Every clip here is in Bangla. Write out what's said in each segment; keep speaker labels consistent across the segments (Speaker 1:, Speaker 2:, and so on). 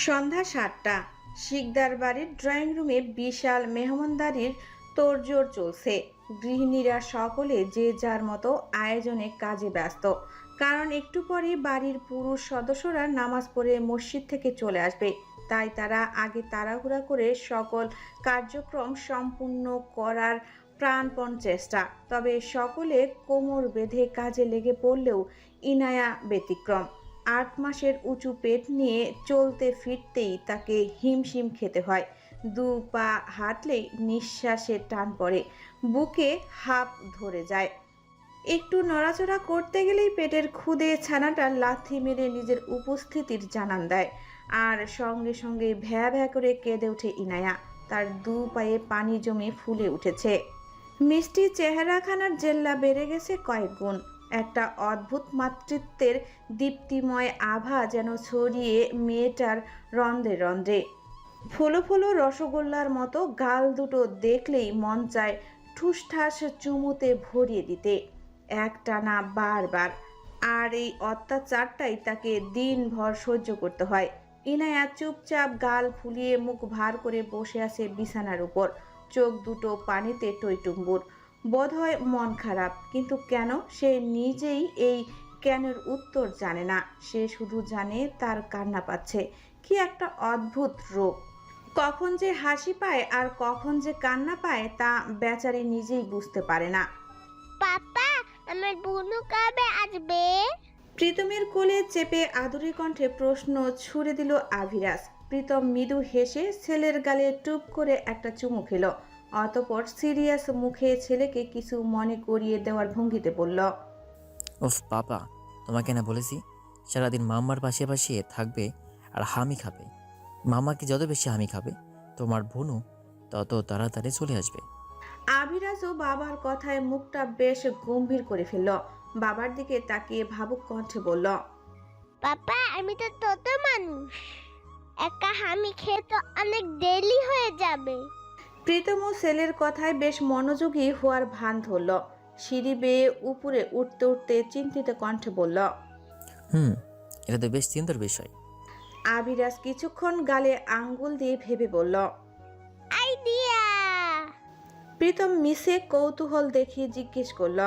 Speaker 1: সন্ধ্যা ৭টা। শিকদার বাড়ির ড্রয়িং রুমে বিশাল মেহমানদারির তোড়জোড় চলছে। গৃহিণীরা সকলে যে যার মতো আয়োজনে কাজে ব্যস্ত, কারণ একটু পরেই বাড়ির পুরুষ সদস্যরা নামাজ পড়ে মসজিদ থেকে চলে আসবে। তাই তারা আগে তাড়াহুড়া করে সকল কার্যক্রম সম্পূর্ণ করার প্রাণপণ চেষ্টা। তবে সকলে কোমর বেঁধে কাজে লেগে পড়লেও ইনায়া ব্যতিক্রম। ৮ মাসের উঁচু পেট নিয়ে চলতে ফিরতেই তাকে হিমশিম খেতে হয়। দু পা হাঁটলেই নিঃশ্বাসে টান পড়ে, বুকে হাঁপ ধরে যায়। একটু নড়াচড়া করতে গেলেই পেটের ক্ষুদে ছানাটা লাথি মেরে নিজের উপস্থিতির জানান দেয়। আর সঙ্গে সঙ্গে ভ্যা ভ্যা করে কেঁদে ওঠে ইনায়া। তার দু পায়ে পানি জমে ফুলে উঠেছে। মিষ্টি চেহারাখানার জেল্লা বেড়ে গেছে কয়েক গুণ। একটা অদ্ভুত মাতৃত্বের দীপ্তিময় আভা যেন ছড়িয়ে মেয়েটার রন্ধ্রে রন্ধ্রে। ফোলো ফোলো রসগোল্লার মতো গাল দুটো দেখলেই মন চায় ঠুসঠাস চুমুতে ভরিয়ে দিতে, একটানা বারবার। আর এই অত্যাচারটাই তাকে দিনভর সহ্য করতে হয়। ইনায়া চুপচাপ গাল ফুলিয়ে মুখ ভার করে বসে আছে বিছানার উপর, চোখ দুটো পানিতে টইটুম্বুর। বোধহয় মন খারাপ, কিন্তু কেন সে নিজেই এই কেনের উত্তর জানে না। সে শুধু জানে তার কান্না পাচ্ছে। কি একটা অদ্ভুত রোগ! কখন যে হাসি পায় আর কখন যে কান্না পায় তা বেচারি নিজেই বুঝতে পারে না।
Speaker 2: পাপা, আমার বুনু কবে আসবে?
Speaker 1: প্রীতমের কোলে চেপে আদুরি কণ্ঠে প্রশ্ন ছুড়ে দিল আভিরাজ। প্রীতম মৃদু হেসে ছেলের গালে টুপ করে একটা চুমু খেল। অতঃপর সিরিয়াস মুখে ছেলেকে কিছু মনে করিয়ে দেওয়ার ভঙ্গিতে বলল,
Speaker 3: ওফ পাপা, তোমাকে না বলেছি সারাদিন মাম্মার পাশে পাশে থাকবে আর হামি খাবে। মাম্মাকে যত বেশি হামি খাবে তোমার বোনও তত তাড়াতাড়ি চলে আসবে।
Speaker 1: আভিরাজও বাবার কথায় মুখটা বেশ গম্ভীর করে ফেলল। বাবার দিকে তাকিয়ে ভাবুক কণ্ঠে বলল,
Speaker 2: পাপা, আমি তো ছোট মানুষ, একা হামি খেয়ে তো অনেক দেরি হয়ে যাবে।
Speaker 1: প্রীতম ছেলের কথায় বেশ মনোযোগী হওয়ার ভান ধরল। সিঁড়ি বেয়ে উপরে উঠতে উঠতে চিন্তিত কণ্ঠে বলল,
Speaker 3: হুম, এটা তো বেশ চিন্তার বিষয়।
Speaker 1: আভিরাজ কিছুক্ষণ গালে আঙ্গুল দিয়ে ভেবে বলল,
Speaker 2: আইডিয়া!
Speaker 1: প্রীতম মিসে কৌতূহল দেখিয়ে জিজ্ঞেস করল।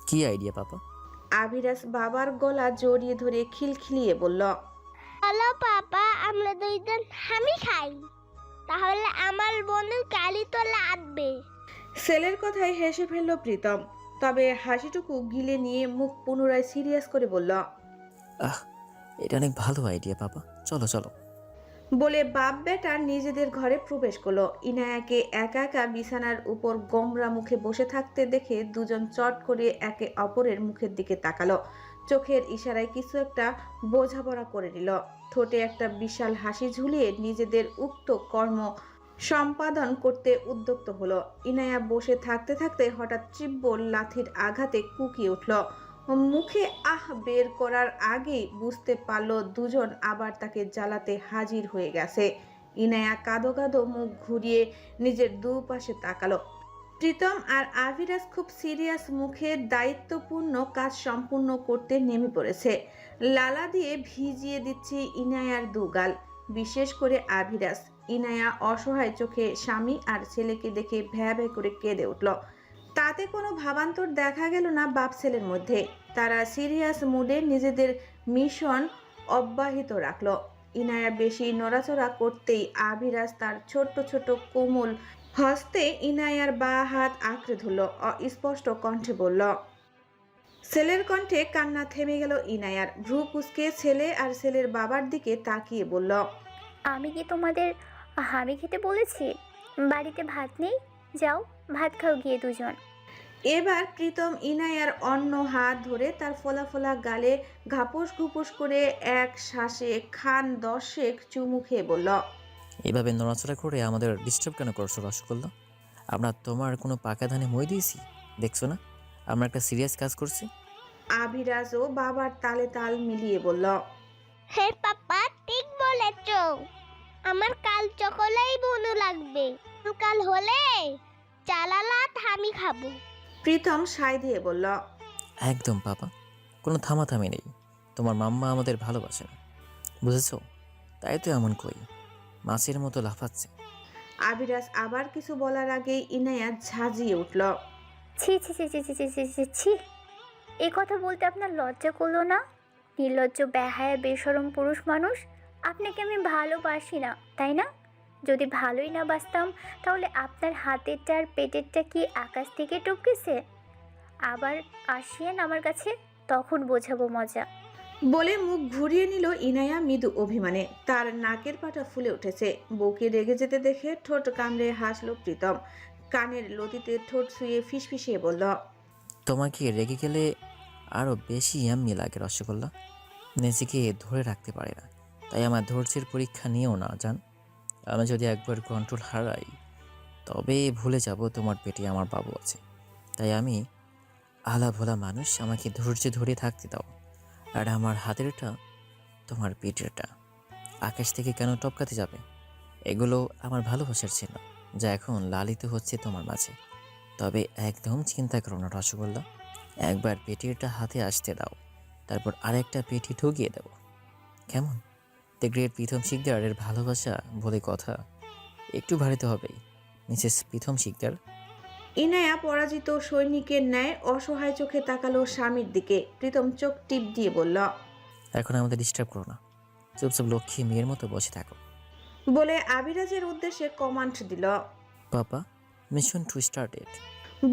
Speaker 3: কি আইডিয়া পাপা?
Speaker 1: আভিরাজ বাবার গলা জড়িয়ে ধরে খিলখিলিয়ে বলল,
Speaker 2: হলো পাপা, আমরা দুইজন হামি খাই, তাহলে আমার বোনের কালি তো লাগবে।
Speaker 1: ছেলের কথায় হেসে ফেলল প্রীতম। তবে হাসিটুকু গিলে নিয়ে মুখ পুনরায় সিরিয়াস করে বলল,
Speaker 3: আহ, এটা অনেক ভালো আইডিয়া পাপা, চলো চলো।
Speaker 1: বলে বাপ বেটা নিজেদের ঘরে প্রবেশ করলো। ইনায়াকে একা একা বিছানার উপর গোমরা মুখে বসে থাকতে দেখে দুজন চট করে একে অপরের মুখের দিকে তাকালো। চোখের ইশারায় কিছু একটা বোঝাপড়া করে নিল। ঠোঁটে একটা বিশাল হাসি ঝুলিয়ে নিজেদের উক্ত কর্ম সম্পাদন করতে উদ্যত হলো। ইনায়া বসে থাকতে থাকতে হঠাৎ তীব্র লাথির আঘাতে কুঁকিয়ে উঠল। মুখে আহ বের করার আগেই বুঝতে পারল দুজন আবার তাকে জ্বালাতে হাজির হয়ে গেছে। ইনায়া কাঁদো কাঁদো মুখ ঘুরিয়ে নিজের দুপাশে তাকালো। প্রীতম আর আভিরাজ খুব সিরিয়াস মুখে দায়িত্বপূর্ণ কাজ সম্পূর্ণ করতে নেমে পড়েছে। লালা দিয়ে ভিজিয়ে দিচ্ছে ইনায়ার দুগাল, বিশেষ করে আভিরাজ। ইনায়া অসহায় চোখে স্বামী আর ছেলেকে দেখে ভ্যা ভ্যা করে কেঁদে উঠল। তাতে কোনো ভাবান্তর দেখা গেল না বাপ ছেলের মধ্যে। তারা সিরিয়াস মুডে নিজেদের মিশন অব্যাহত রাখল। ইনায়া বেশি নড়াচড়া করতেই আভিরাজ তার ছোট্ট ছোট কোমল হস্তে ইনায়ার বা হাত আঁকড়ে ধরল। অস্পষ্ট কণ্ঠে বলল, ছেলের কণ্ঠে কান্না থেমে গেল ইনায়ার। ভ্রু কুঁচকে ছেলে আর ছেলের বাবার দিকে তাকিয়ে বলল,
Speaker 4: আমি কি তোমাদের হামি খেতে বলেছি? বাড়িতে ভাত নেই, যাও ভাত খাও গিয়ে দুজন।
Speaker 1: এবার প্রীতম ইনায়ার অন্য হাত ধরে তার ফোলা ফোলা গালে ঘাপস ঘুপস করে এক শ্বাসে খান 10 চুমু খেয়ে বলল,
Speaker 3: এভাবে নড়াচড়া করে আমাদের ডিস্টার্ব কেন করছো রসগোল্লা? আমরা তোমার কোনো পাকা ধানে মই দিয়েছি? দেখছো না আমরা একটা সিরিয়াস কাজ করছি।
Speaker 1: আভিরাজও বাবার তালে তাল মিলিয়ে বলল,
Speaker 2: হে পাপা, ঠিক বলেছ, আমার কাল চকলেই বুনু লাগবে। কাল হলে চালালাত হামি খাবো।
Speaker 1: প্রীতম সায় দিয়ে বলল,
Speaker 3: একদম পাপা, কোনো থামাথামি নেই। তোমার মাম্মা আমাদের ভালোবাসে না, বুঝেছো? তাই তো এমন কই, মাছের মতো লাফাচ্ছে।
Speaker 1: আবিরাজ আবার কিছু বলার আগেই ইনায়া ঝাঁঝিয়ে উঠল।
Speaker 4: ছি ছি ছি ছি ছি ছি ছি ছি ছি। এ কথা বলতে আপনার লজ্জা করলো না? নির্লজ্জ বেহায়া বেশরম পুরুষ মানুষ। আপনাকে আমি ভালোবাসি না, তাই না? যদি ভালোই না বাসতাম তাহলে আপনার হাতেরটা আর পেটেরটা কি আকাশ থেকে টপকেছে? আবার আসিয়েন আমার কাছে, তখন বোঝাবো মজা।
Speaker 1: বলে মুখ ঘুরিয়ে নিল ইনায়া মৃদু অভিমানে। তার নাকের পাটা ফুলে উঠেছে। বউকে রেগে যেতে দেখে ঠোঁট কামড়ে হাসল প্রীতম। কানের লতিতে ঠোঁট ছুঁয়ে ফিসফিসিয়ে বলল,
Speaker 3: তোমাকে রেগে গেলে আরও বেশি ইয়াম্মি লাগে রসগোল্লা। নিজেকে ধরে রাখতে পারে না, তাই আমার ধৈর্যের পরীক্ষা নিয়েও না জান। আমি যদি একবার কন্ট্রোল হারাই তবে ভুলে যাব তোমার পেটে আমার বাবু আছে। তাই আমি আলা ভোলা মানুষ, আমাকে ধৈর্য ধরে থাকতে দাও। আর আমার হাতেরটা, তোমার পেটেরটা আকাশ থেকে কেন টপকাতে যাবে? এগুলো আমার ভালোবাসার ছিল, যা এখন লালিত হচ্ছে তোমার মাঝে। তবে একদম চিন্তা করো না রসগোল্লা, একবার পেটিরটা হাতে আসতে দাও, তারপর আরেকটা পেটি ঢুকিয়ে দেব। কেমন? দ্য গ্রেট প্রীতম শিকদারের ভালোবাসা বলে কথা একটু ভারীতে হবেই, মিসেস প্রীতম শিকদার।
Speaker 1: ইনায়া পরাজিত সৈনিকের ন্যায় অসহায় চোখে তাকালো স্বামীর দিকে। প্রীতম চোখ টিপ দিয়ে বলল,
Speaker 3: এখন আমাদের ডিস্টার্ব করো না, চুপচাপ লক্ষ্মী মেয়ের মতো বসে থাকো।
Speaker 1: বলে আবিরাজের উদ্দেশ্যে কমান্ড দিল।
Speaker 3: পাপা, মিশন টু স্টার্টেড।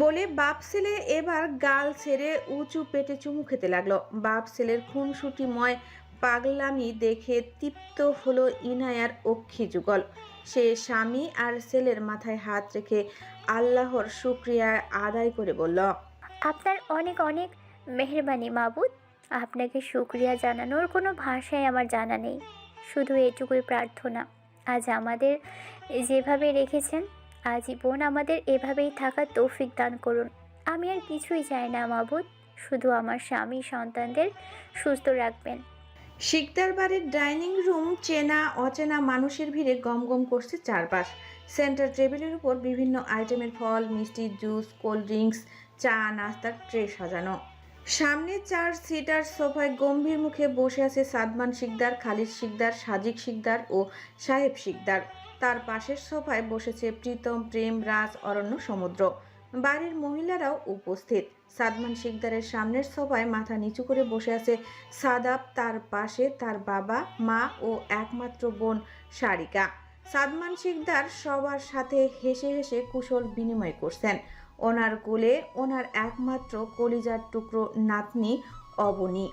Speaker 1: বলে বাপ ছেলে এবার গাল ছেড়ে উঁচু পেটে চুমু খেতে লাগলো। বাপ ছেলের খুনসুটিময় পাগলামি দেখে তৃপ্ত হলো ইনায়ার অক্ষি যুগল। সে স্বামী আর ছেলের মাথায় হাত রেখে আল্লাহর শুকরিয়া আদায় করে বলল,
Speaker 4: আপনার অনেক অনেক মেহেরবানি মাবুদ। আপনাকে শুক্রিয়া জানানোর কোনো ভাষাই আমার জানা নেই। শুধু এটুকুই প্রার্থনা, আজ আমাদের যেভাবে রেখেছেন আজীবন আমাদের এভাবেই থাকার তৌফিক দান করুন। আমি আর কিছুই চাই না মাবুদ, শুধু আমার স্বামী সন্তানদের সুস্থ রাখবেন।
Speaker 1: শিকদার বাড়ির ডাইনিং রুম চেনা অচেনা মানুষের ভিড়ে গমগম করছে চারপাশ। সেন্টার টেবিলের উপর বিভিন্ন আইটেমের ফল, মিষ্টি, জুস, কোল্ড ড্রিঙ্কস, চা, নাস্তার ট্রে সাজানো। সামনে 4 সিটার সোফায় গম্ভীর মুখে বসে আছে সাদমান শিকদার, খালিদ শিকদার, সাজিক শিকদার ও সাহেব শিকদার। তার পাশের সোফায় বসেছে প্রীতম, প্রেম, রাজ, অরণ্য, সমুদ্র। বাড়ির মহিলারাও উপস্থিত। সাদমান শিকদারের সামনের সোফায় মাথা নিচু করে বসে আছে সাদাব, তার পাশে তার বাবা, মা ও একমাত্র বোন সারিকা। সাদমান শিকদার সবার সাথে হেসে হেসে কুশল বিনিময় করছেন। ওনার কোলে ওনার একমাত্র কলিজার টুকরো নাতনি অবনী।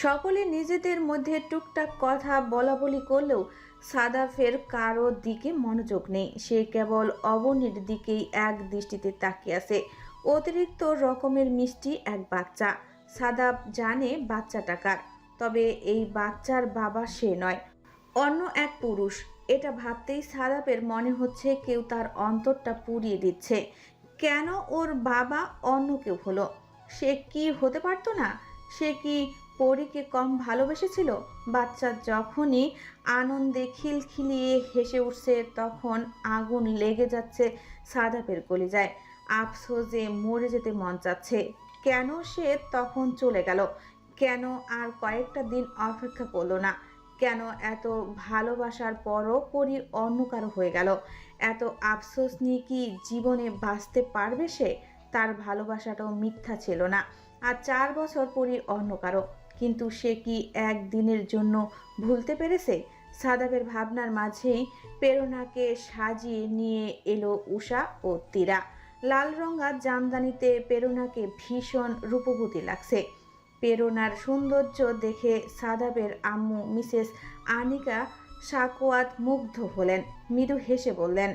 Speaker 1: সকলে নিজেদের মধ্যে টুকটাক কথা বলাবলি করলেও সাদাফের কারো দিকে মনোযোগ নেই। সে কেবল অবনীর দিকেই এক দৃষ্টিতে তাকিয়ে আছে। অতিরিক্ত রকমের মিষ্টি এক বাচ্চা। সাদাব জানে বাচ্চাটা কার, তবে এই বাচ্চার বাবা সে নয়, অন্য এক পুরুষ। এটা ভাবতেই সাদাবের মনে হচ্ছে কেউ তার অন্তরটা পুড়িয়ে দিচ্ছে। কেন ওর বাবা অন্য কেউ হলো? সে কি হতে পারতো না? সে কি পরীকে কম ভালোবেসেছিল? বাচ্চা যখনই আনন্দে খিলখিলিয়ে হেসে উঠছে তখন আগুন লেগে যাচ্ছে সাদাবের কলিজায়। আফসোসে মরে যেতে মন চাচ্ছে। কেন সে তখন চলে গেল? কেন আর কয়েকটা দিন অপেক্ষা করলো না? কেন এত ভালোবাসার পরও পরি অন্য কারো হয়ে গেল? এত আফসোস নিয়ে কি জীবনে বাঁচতে পারবে সে? তার ভালোবাসাটাও মিথ্যা ছিল না। আর 4 বছর পরই অন্য কারো। কিন্তু সে কি একদিনের জন্য ভুলতে পেরেছে? সাদাবের ভাবনার মাঝেই প্রেরণাকে সাজিয়ে নিয়ে এলো উষা ও তীরা। লাল রঙা জামদানিতে প্রেরণাকে ভীষণ রূপবতী লাগছে। প্রেরণার সৌন্দর্য দেখে সাদাবের আম্মু মিসেস আনিকা সাকোয়াত মুগ্ধ হলেন। মৃদু হেসে বললেন,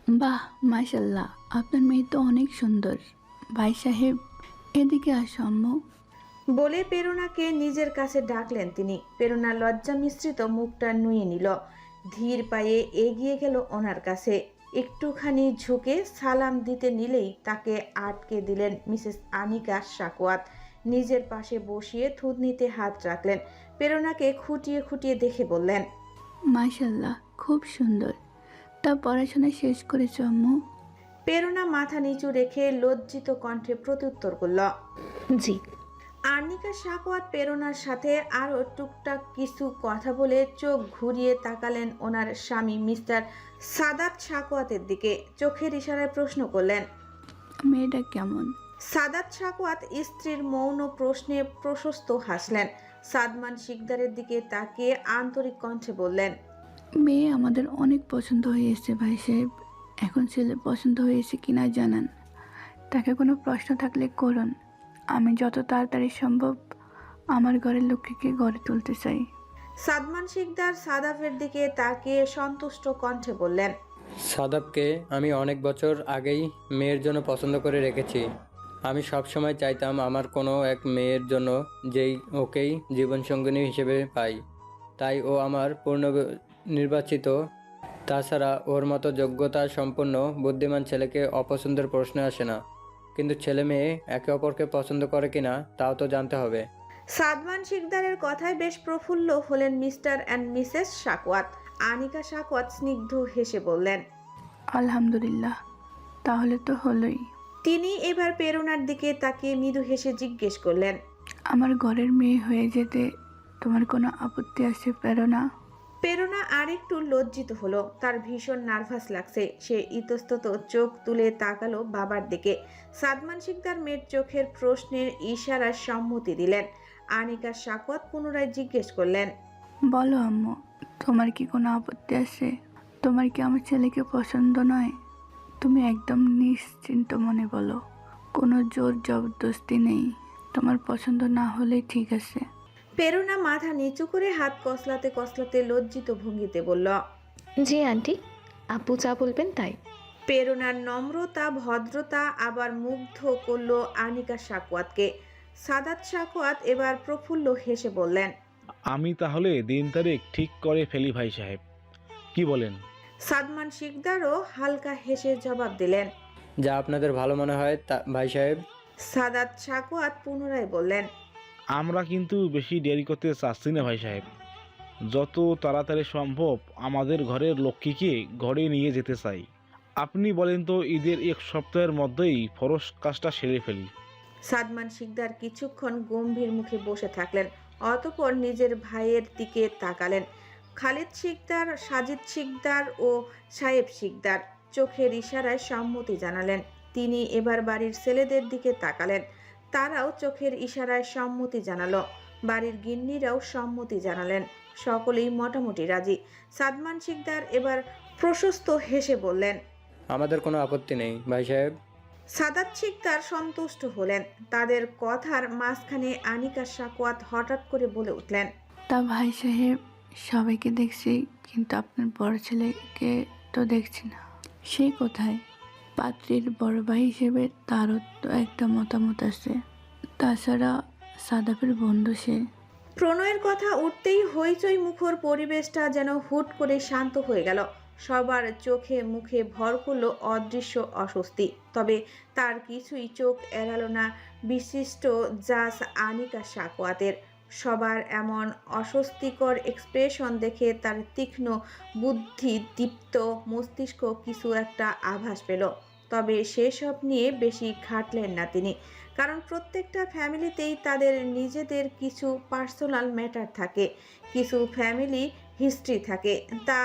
Speaker 5: বাহ, মাশাল্লাহ, আপনার মেয়ে তো অনেক সুন্দর। ভাই সাহেব, এদিকে আসো আম্মু।
Speaker 1: বলে প্রেরণাকে নিজের কাছে ডাকলেন তিনি। প্রেরণা লজ্জা মিশ্রিত মুখটা নুয়ে নিল। ধীর পায়ে এগিয়ে গেল ওনার কাছে। একটুখানি ঝুঁকে সালাম দিতে নিলেই তাকে আটকে দিলেন মিসেস আনিকা সাকোয়াত। নিজের পাশে বসিয়ে থুতনিতে হাত রাখলেন। প্রেরণাকে খুঁটিয়ে খুঁটিয়ে দেখে বললেন,
Speaker 5: মাশাল্লাহ, খুব সুন্দর। তা পড়াশোনা শেষ করেছো আম্মু?
Speaker 1: প্রেরণা মাথা নিচু রেখে লজ্জিত কণ্ঠে প্রত্যুত্তর করল,
Speaker 6: জি।
Speaker 1: আর্নিকা সাকওয়াত প্রেরণার সাথে আরও টুকটাক কিছু কথা বলে চোখ ঘুরিয়ে তাকালেন ওনার স্বামী মিস্টার সাদাত সাকওয়াতের দিকে। চোখের ইশারায় প্রশ্ন করলেন,
Speaker 5: মেয়েটা কেমন?
Speaker 1: সাদাত সাকওয়াত স্ত্রীর মৌন প্রশ্নে প্রশস্ত হাসলেন। সাদমান শিকদারের দিকে তাকিয়ে আন্তরিক কণ্ঠে বললেন,
Speaker 5: মেয়ে আমাদের অনেক পছন্দ হয়েছে ভাই সাহেব। এখন ছেলে পছন্দ হয়েছে কিনা জানান। তাকে কোনো প্রশ্ন থাকলে করুন। আমি যত তাড়াতাড়ি সম্ভব আমার ঘরের লক্ষ্মীকে গড়ে তুলতে চাই।
Speaker 1: সাদমান শিকদার সাদাফের দিকে তাকিয়ে সন্তুষ্ট কণ্ঠে বললেন,
Speaker 6: সাদাবকে আমি অনেক বছর আগেই মেয়ের জন্য পছন্দ করে রেখেছি। আমি সবসময় চাইতাম আমার কোনো এক মেয়ের জন্য যেই ওকেই জীবনসঙ্গিনী হিসেবে পাই। তাই ও আমার পূর্ণ নির্বাচিত। তাছাড়া ওর মতো যোগ্যতা সম্পন্ন বুদ্ধিমান ছেলেকে অপছন্দের প্রশ্ন আসে না। কিন্তু ছেলে মেয়ে একে অপরকে পছন্দ করে কিনা তাও তো জানতে হবে।
Speaker 1: সাদমান শিকদারের কথায় বেশ প্রফুল্ল হলেন mister and Mrs Sakhawat. Anika Sakhawat স্নিগ্ধ হেসে বললেন,
Speaker 5: আলহামদুলিল্লাহ, তাহলে তো হলোই।
Speaker 1: তিনি এবার প্রেরণার দিকে তাকিয়ে মৃদু হেসে জিজ্ঞেস করলেন,
Speaker 5: আমার ঘরের মেয়ে হয়ে যেতে তোমার কোনো আপত্তি আছে প্রেরণা?
Speaker 1: প্রেরণা আরেকটু লজ্জিত হলো। তার ভীষণ নার্ভাস লাগছে। সে ইতস্তত চোখ তুলে তাকালো বাবার দিকে। সাদমান শিকদার মেয়ের চোখের প্রশ্নের ইশারার সম্মতি দিলেন। আনিকা সাকওয়াত পুনরায় জিজ্ঞেস করলেন,
Speaker 5: বলো আম্মু, তোমার কি কোনো আপত্তি আছে? তোমার কি আমার ছেলেকে পছন্দ নয়? তুমি একদম নিশ্চিন্ত মনে বলো, কোনো জোর জবরদস্তি নেই। তোমার পছন্দ না হলেই ঠিক আছে।
Speaker 1: প্রেরণা মাথা নিচু করে হাত কসলাতে কসলাতে লজ্জিত ভঙ্গিতে বলল,
Speaker 7: জি আন্টি, আপু যা বলবেন তাই।
Speaker 1: প্রেরণার নম্রতা ভদ্রতা আবার মুগ্ধ করলো আনিকা সাকওয়াতকে। সাদাত সাকওয়াত এবার প্রফুল্ল হেসে বললেন,
Speaker 8: আমি তাহলে দিন তারিখ ঠিক করে ফেলি ভাই সাহেব, কি বলেন?
Speaker 1: সাদমান শিকদারও হালকা হেসে জবাব দিলেন।
Speaker 6: যা আপনাদের ভালো মনে হয় তা ভাই সাহেব।
Speaker 1: সাদাত সাকওয়াত পুনরায় বললেন,
Speaker 8: আমরা কিন্তু বেশি দেরি করতে চাচ্ছি না ভাই সাহেব। যত তাড়াতাড়ি সম্ভব আমাদের ঘরের লক্ষ্মীকে ঘরে নিয়ে যেতে চাই। আপনি বলেন তো, ঈদের এক সপ্তাহের মধ্যেই ফরজ কাজটা সেরে ফেলি।
Speaker 1: সাদমান শিকদার কিছুক্ষণ গম্ভীর মুখে বসে থাকলেন। অতঃপর নিজের ভাইয়ের দিকে তাকালেন। খালিদ শিকদার, সাজিদ শিকদার ও সাহেব শিকদার চোখের ইশারায় সম্মতি জানালেন। তিনি এবার বাড়ির ছেলেদের দিকে তাকালেন। তারাও চোখের ইশারায় সম্মতি জানালো। বাড়ির গিন্নিরাও সম্মতি জানালেন। সকলেই মোটামুটি রাজি। সাদমান শিকদার এবার প্রশস্ত হেসে বললেন,
Speaker 6: আমাদের কোনো আপত্তি নেই ভাই সাহেব।
Speaker 1: সাদাত শিকদার সন্তুষ্ট হলেন। তাদের কথার মাঝখানে আনিকা সাকওয়াত হঠাৎ করে বলে উঠলেন,
Speaker 5: তা ভাই সাহেব, সবাইকে দেখছি কিন্তু আপনার বড় ছেলেকে তো দেখছি না। সেই কোথায়? পাত্রীর বড় ভাই হিসেবে তারও তো একটা মতামত আছে। তাছাড়া সাদাফের বন্ধু সে।
Speaker 1: প্রণয়ের কথা উঠতেই হইচই মুখর পরিবেশটা যেন হুট করে শান্ত হয়ে গেল। সবার চোখে মুখে ভর করলো অদৃশ্য অস্বস্তি। তবে তার কিছুই চোখ এড়ালো না বিশিষ্ট জাজ আনিকা সাকওয়াতের। সবার এমন অস্বস্তিকর এক্সপ্রেশন দেখে তার তীক্ষ্ণ বুদ্ধি দীপ্ত মস্তিষ্ক কিছু একটা আভাস পেল। তবে সেসব নিয়ে বেশি ঘাটলেন না তিনি। কারণ প্রত্যেকটা ফ্যামিলিতেই তাদের নিজেদের কিছু পার্সোনাল ম্যাটার থাকে, কিছু ফ্যামিলি হিস্ট্রি থাকে। তা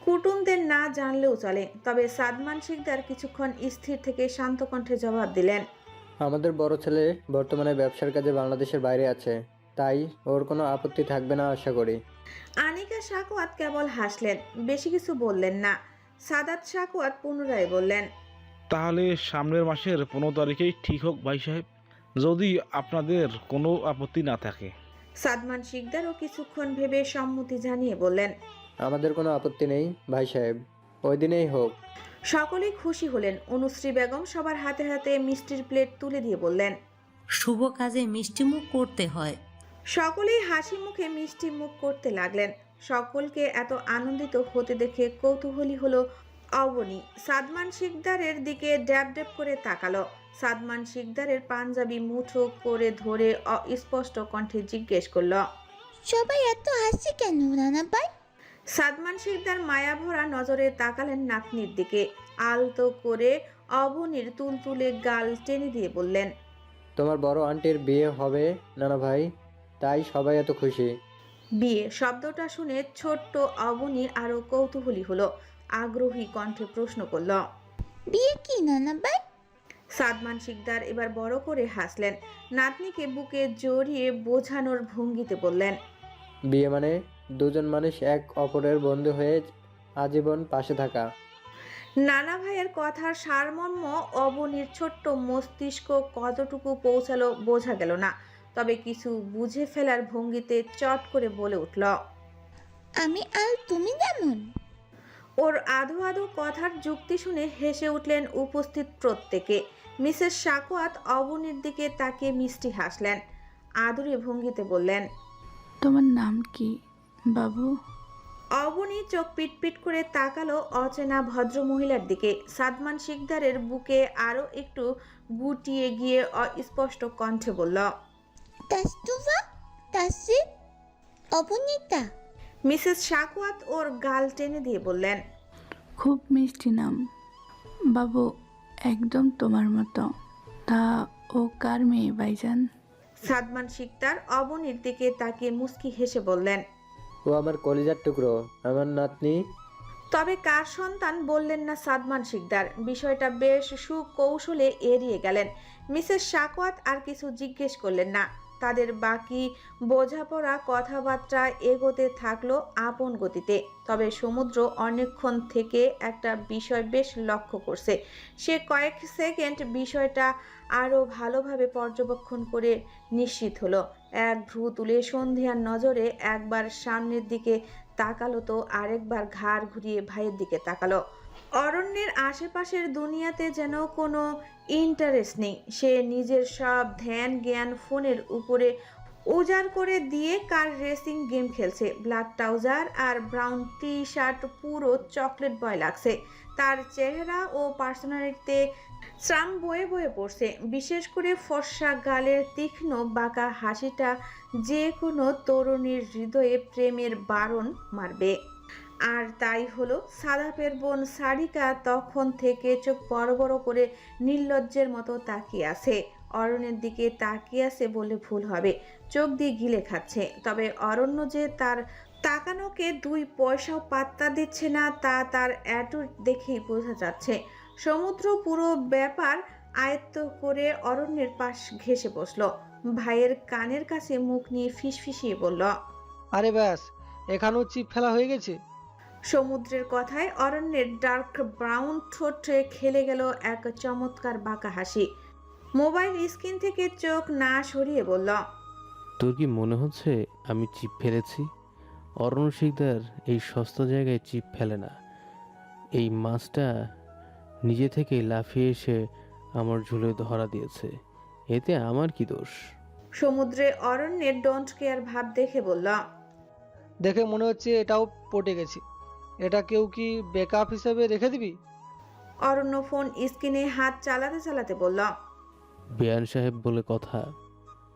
Speaker 1: কুটুমদের না জানলেও চলে। তবে সাদমান শিকদার কিছুক্ষণ স্থির থেকে শান্ত কণ্ঠে জবাব দিলেন,
Speaker 6: আমাদের বড় ছেলে বর্তমানে ব্যবসার কাজে বাংলাদেশের বাইরে আছে, তাই ওর কোনো আপত্তি থাকবে না আশা করি।
Speaker 1: আনিকা সাকওয়াত কেবল হাসলেন, বেশি কিছু বললেন না। সাদাত সাকওয়াত পুনরায় বললেন,
Speaker 8: তাহলে সামনের মাসের 15 তারিখেই ঠিক হোক ভাই সাহেব, যদি আপনাদের কোনো আপত্তি না থাকে।
Speaker 1: সাদমান শিকদারও কিছুক্ষণ ভেবে সম্মতি জানিয়ে বললেন,
Speaker 6: আমাদের কোনো আপত্তি নেই ভাই সাহেব, ওই দিনেই হোক।
Speaker 1: সকলেই খুশি হলেন। অনুশ্রী বেগম সবার হাতে হাতে মিষ্টির প্লেট তুলে দিয়ে বললেন,
Speaker 9: শুভ কাজে মিষ্টিমুখ করতে হয়।
Speaker 1: সকলেই হাসি মুখে মিষ্টি মুখ করতে লাগলেন। সকলকে এত আনন্দিত হতে দেখে কৌতূহলী হলো অবনী। সাদমান শিকদারের দিকে ড্যাব ড্যাব করে তাকালো। সাদমান শিকদারের পাঞ্জাবি মুঠো করে ধরে অস্পষ্ট কণ্ঠে জিজ্ঞেস করল,
Speaker 2: সবাই এত হাসি কেন রানা ভাই?
Speaker 1: সাদমান শিকদার মায়াভরা নজরে তাকালেন নাতনির দিকে। আলতো করে অবনীর তুলতুলে গাল টেনে দিয়ে বললেন,
Speaker 6: তোমার বড় আন্টির বিয়ে হবে নানা ভাই, তাই সবাই এত খুশি।
Speaker 1: বিয়ে শব্দটা শুনে ছোট্ট অবনী আরো কৌতূহলী হলো, আগ্রহী কণ্ঠে প্রশ্ন করল।
Speaker 2: বিয়ে কি নানা ভাই?
Speaker 1: সাদমান শিকদার এবার বড় করে হাসলেন, নাতনিকে বুকে জড়িয়ে বোঝানোর ভঙ্গিতে বললেন,
Speaker 6: বিয়ে মানে দুজন মানুষ এক অপরের বন্ধু হয়ে আজীবন পাশে থাকা।
Speaker 1: নানা ভাইয়ের কথার সারমর্ম অবনীর ছোট্ট মস্তিষ্ক কতটুকু পৌঁছালো বোঝা গেল না, তবে কিছু বুঝে ফেলার ভঙ্গিতে চট করে বলে উঠল,
Speaker 2: আমি আর তুমি যেমন।
Speaker 1: ওর আধো আধো কথার যুক্তি শুনে হেসে উঠলেন উপস্থিত প্রত্যেকে। মিসেস সাকোয়াত অবনীর দিকে তাকিয়ে মিষ্টি হাসলেন, আদুরে ভঙ্গিতে বললেন,
Speaker 5: তোমার নাম কি বাবু?
Speaker 1: অবনী চোখ পিটপিট করে তাকালো অচেনা ভদ্রমহিলার দিকে। সাদমান শিকদারের বুকে আরো একটু গুটিয়ে গিয়ে অস্পষ্ট কণ্ঠে বলল,
Speaker 2: তাস্তুভা, তাসিফ, অবনীতা।
Speaker 1: মিসেস সাকোয়াত ওর গাল টেনে দিয়ে বললেন,
Speaker 5: খুব মিষ্টি নাম বাবু, একদম তোমার মতো। তা ও কার মেয়ে ভাইজান?
Speaker 1: সাদমান শিকদার অবনীর দিকে তাকিয়ে মুস্কি হেসে বললেন,
Speaker 6: ও আমার কলিজার টুকরো, আমার নাতনি।
Speaker 1: তবে কার সন্তান বললেন না সাদমান শিকদার। বিষয়টা বেশ সুকৌশলে এড়িয়ে গেলেন। মিসেস সাকওয়াত আর কিছু জিজ্ঞেস করলেন না। তাদের বাকি বোঝাপড়া কথাবার্তা এগোতে থাকলো আপন গতিতে। তবে সমুদ্র অনেকক্ষণ থেকে একটা বিষয় বেশ লক্ষ্য করছে। সে কয়েক সেকেন্ড বিষয়টা আরও ভালোভাবে পর্যবেক্ষণ করে নিশ্চিত হলো। এক ভ্রু তুলে সন্ধিয়ার নজরে একবার সামনের দিকে তাকালো তো আরেকবার ঘাড় ঘুরিয়ে ভাইয়ের দিকে তাকালো। অরণ্যের আশেপাশের দুনিয়াতে যেন কোনো ইন্টারেস্ট নেই। সে নিজের সব ধ্যান জ্ঞান ফোনের উপরে উজাড় করে দিয়ে কার রেসিং গেম খেলছে। ব্ল্যাক ট্রাউজার আর ব্রাউন টি শার্ট পুরো চকলেট বয় লাগছে। তার চেহারা ও পার্সোনালিটিতে শ্রাম বয়ে বয়ে পড়ছে। বিশেষ করে ফর্সা গালের তীক্ষ্ণ বাঁকা হাসিটা যে কোনো তরুণীর হৃদয়ে প্রেমের বারণ মারবে। আর তাই হলো সাদাপের বোন সারিকা তখন থেকে চোখ বড় বড় করে নির্লজ্জের মতো তাকিয়ে আছে। অরণ্যের দিকে তাকিয়ে আছে বলে ভুল হবে, চোখ দিয়ে গিলে খাচ্ছে। তবে অরণ্য যে তার তাকানোকে 2 পয়সাও পাত্তা দিচ্ছে না তা তার অ্যাটিটিউড দেখেই বোঝা যাচ্ছে। সমুদ্র পুরো ব্যাপার আয়ত্ত করে অরণ্যের পাশ ঘেঁষে বসলো। ভাইয়ের কানের কাছে মুখ নিয়ে ফিসফিসিয়ে বলল,
Speaker 10: আরে ব্যাস, এখানেও চিপ ফেলা হয়ে গেছে।
Speaker 1: সমুদ্রের কথায় অরণ্যের ডার্ক ব্রাউন ঠোঁটে খেলে গেল এক চমৎকার বাঁকা হাসি। মোবাইল স্ক্রিন থেকে চোখ না সরিয়ে বলল,
Speaker 11: তোর কি মনে হচ্ছে আমি চিপ ফেলেছি? অরণ্য শিকদার এই সস্তা জায়গায় চিপ ফেলে না। এই মাছটা নিজে থেকে লাফিয়ে এসে আমার ঝুলে ধরা দিয়েছে, এতে আমার কি দোষ?
Speaker 1: সমুদ্রে অরণ্যের ডোন্ট কেয়ার ভাব দেখে বলল,
Speaker 10: দেখে মনে হচ্ছে এটাও পটে গেছে। এটা কেউ কি ব্যাকআপ হিসেবে রেখে দিবি?
Speaker 1: অরণ্য ফোন স্ক্রিনে হাত চালাতে চালাতে বলল,
Speaker 11: বেয়ান সাহেব বলে কথা,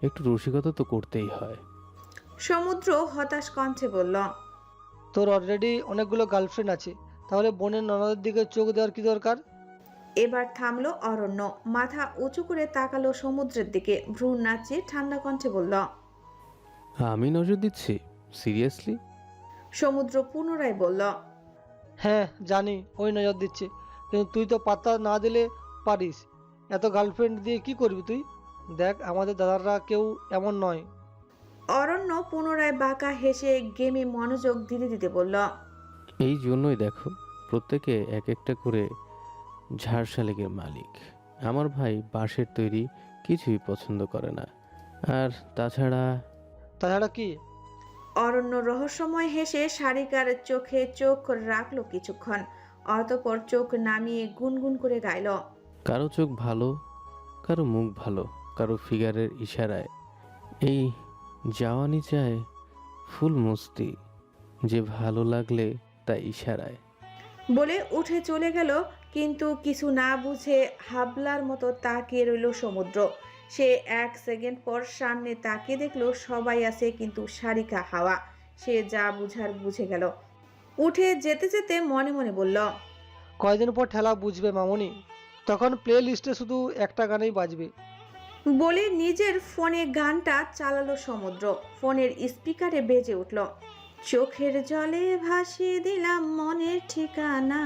Speaker 11: একটু রসিকতা তো করতেই হয়।
Speaker 1: সমুদ্র হতাশ কণ্ঠে বলল,
Speaker 10: তোর অলরেডি অনেকগুলো গার্লফ্রেন্ড আছে, তাহলে বোনের ননদের দিকে চোখ দেওয়ার কি দরকার?
Speaker 1: এবার থামলো অরণ্য, মাথা উঁচু করে তাকালো সমুদ্রের দিকে, ভ্রু নাচিয়ে ঠান্ডা কণ্ঠে বলল,
Speaker 11: আমি নজর দিচ্ছি? সিরিয়াসলি?
Speaker 1: সমুদ্র পুনরায় বলল,
Speaker 10: হ্যাঁ জানি ওই নজর দিচ্ছে, কিন্তু তুই তো পাত্তা না দিলে পারিস। এত গার্লফ্রেন্ড দিয়ে কি করবি তুই? দেখ আমাদের দাদারা কেউ এমন নয়।
Speaker 1: অরণ্য পুনরায় বাঁকা হেসে গেমে মনোযোগ দিতে দিতে বলল,
Speaker 11: এই জন্যই দেখো প্রত্যেকে এক একটা করে ঝাড় শালিকের মালিক। আমার ভাই বাঁশের তৈরি কিছুই পছন্দ করে না। আর তাছাড়া
Speaker 10: কি?
Speaker 1: অরণ্য রহস্যময় হেসে সারিকার চোখে চোখ রাখলো কিছুক্ষণ, অতঃপর চোখ নামিয়ে গুনগুন করে গাইল,
Speaker 11: কারো চোখ ভালো, কারো মুখ ভালো, কারো ফিগারের ইশারায় এই জাওয়ানি চায় ফুল মস্তি, যে ভালো লাগলে তা ইশারায়।
Speaker 1: বলে উঠে চলে গেল। কিন্তু কিছু না বুঝে হাবলার মতো তাকিয়ে রইল সমুদ্র। সে 1 সেকেন্ড পর সামনে তাকিয়ে দেখলো সবাই আছে, কিন্তু সারিকা হাওয়া। সে যা বুঝার বুঝে গেল। উঠে যেতে যেতে মনে মনে বলল,
Speaker 10: কয়দিন পর ঠেলা বুঝবে মামুনি, তখন প্লে লিস্টে শুধু একটা গানেই বাজবে।
Speaker 1: বলে নিজের ফোনে গানটা চালালো সমুদ্র। ফোনের স্পিকারে বেজে উঠল, চোখের জলে ভাসিয়ে দিলাম মনের ঠিকানা,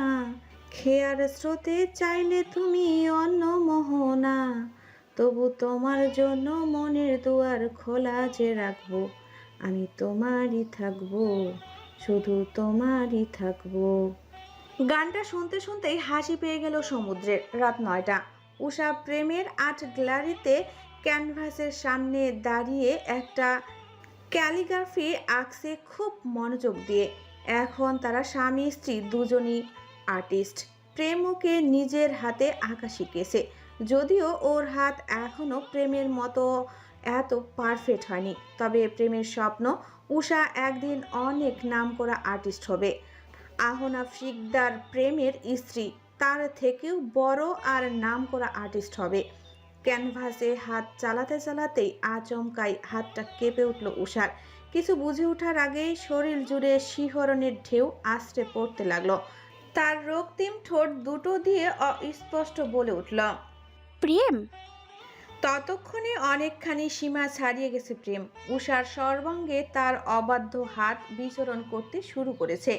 Speaker 1: খেয়ার স্রোতে চাইলে তুমি অন্য মোহনা, তবু তোমার জন্য মনের দুয়ার খোলা যে রাখবো, আমি তোমারই থাকবো, শুধু তোমারই থাকবো। গানটা শুনতে শুনতেই হাসি পেয়ে গেল সমুদ্রের। রাত 9টা। উষা প্রেমের আর্ট গ্যালারিতে ক্যানভাসের সামনে দাঁড়িয়ে একটা ক্যালিগ্রাফি আঁকছে খুব মনোযোগ দিয়ে। এখন তারা স্বামী স্ত্রী দুজনই আর্টিস্ট। প্রেম ওকে নিজের হাতে আঁকা শিখেছে, যদিও ওর হাত এখনো প্রেমের মতো এত পারফেক্ট হয়নি। তবে প্রেমের স্বপ্ন উষা একদিন অনেক নামকরা আর্টিস্ট হবে। আহনাফ শিকদার প্রেমের স্ত্রী, তার থেকেও বড় আর নামকরা আর্টিস্ট হবে। ক্যানভাসে হাত চালাতে চালাতেই আচমকাই হাতটা কেঁপে উঠল উষার। কিছু বুঝে ওঠার আগেই শরীর জুড়ে শিহরণের ঢেউ আছড়ে পড়তে লাগলো। তার রক্তিম ঠোঁট দুটো দিয়ে অস্পষ্ট বলে উঠল,
Speaker 2: প্রেম।
Speaker 1: ততক্ষণে অনেকখানি সীমা ছাড়িয়ে গেছে প্রেম। উষার সর্বাঙ্গে তার অবাধ্য হাত বিচরণ করতে শুরু করেছে।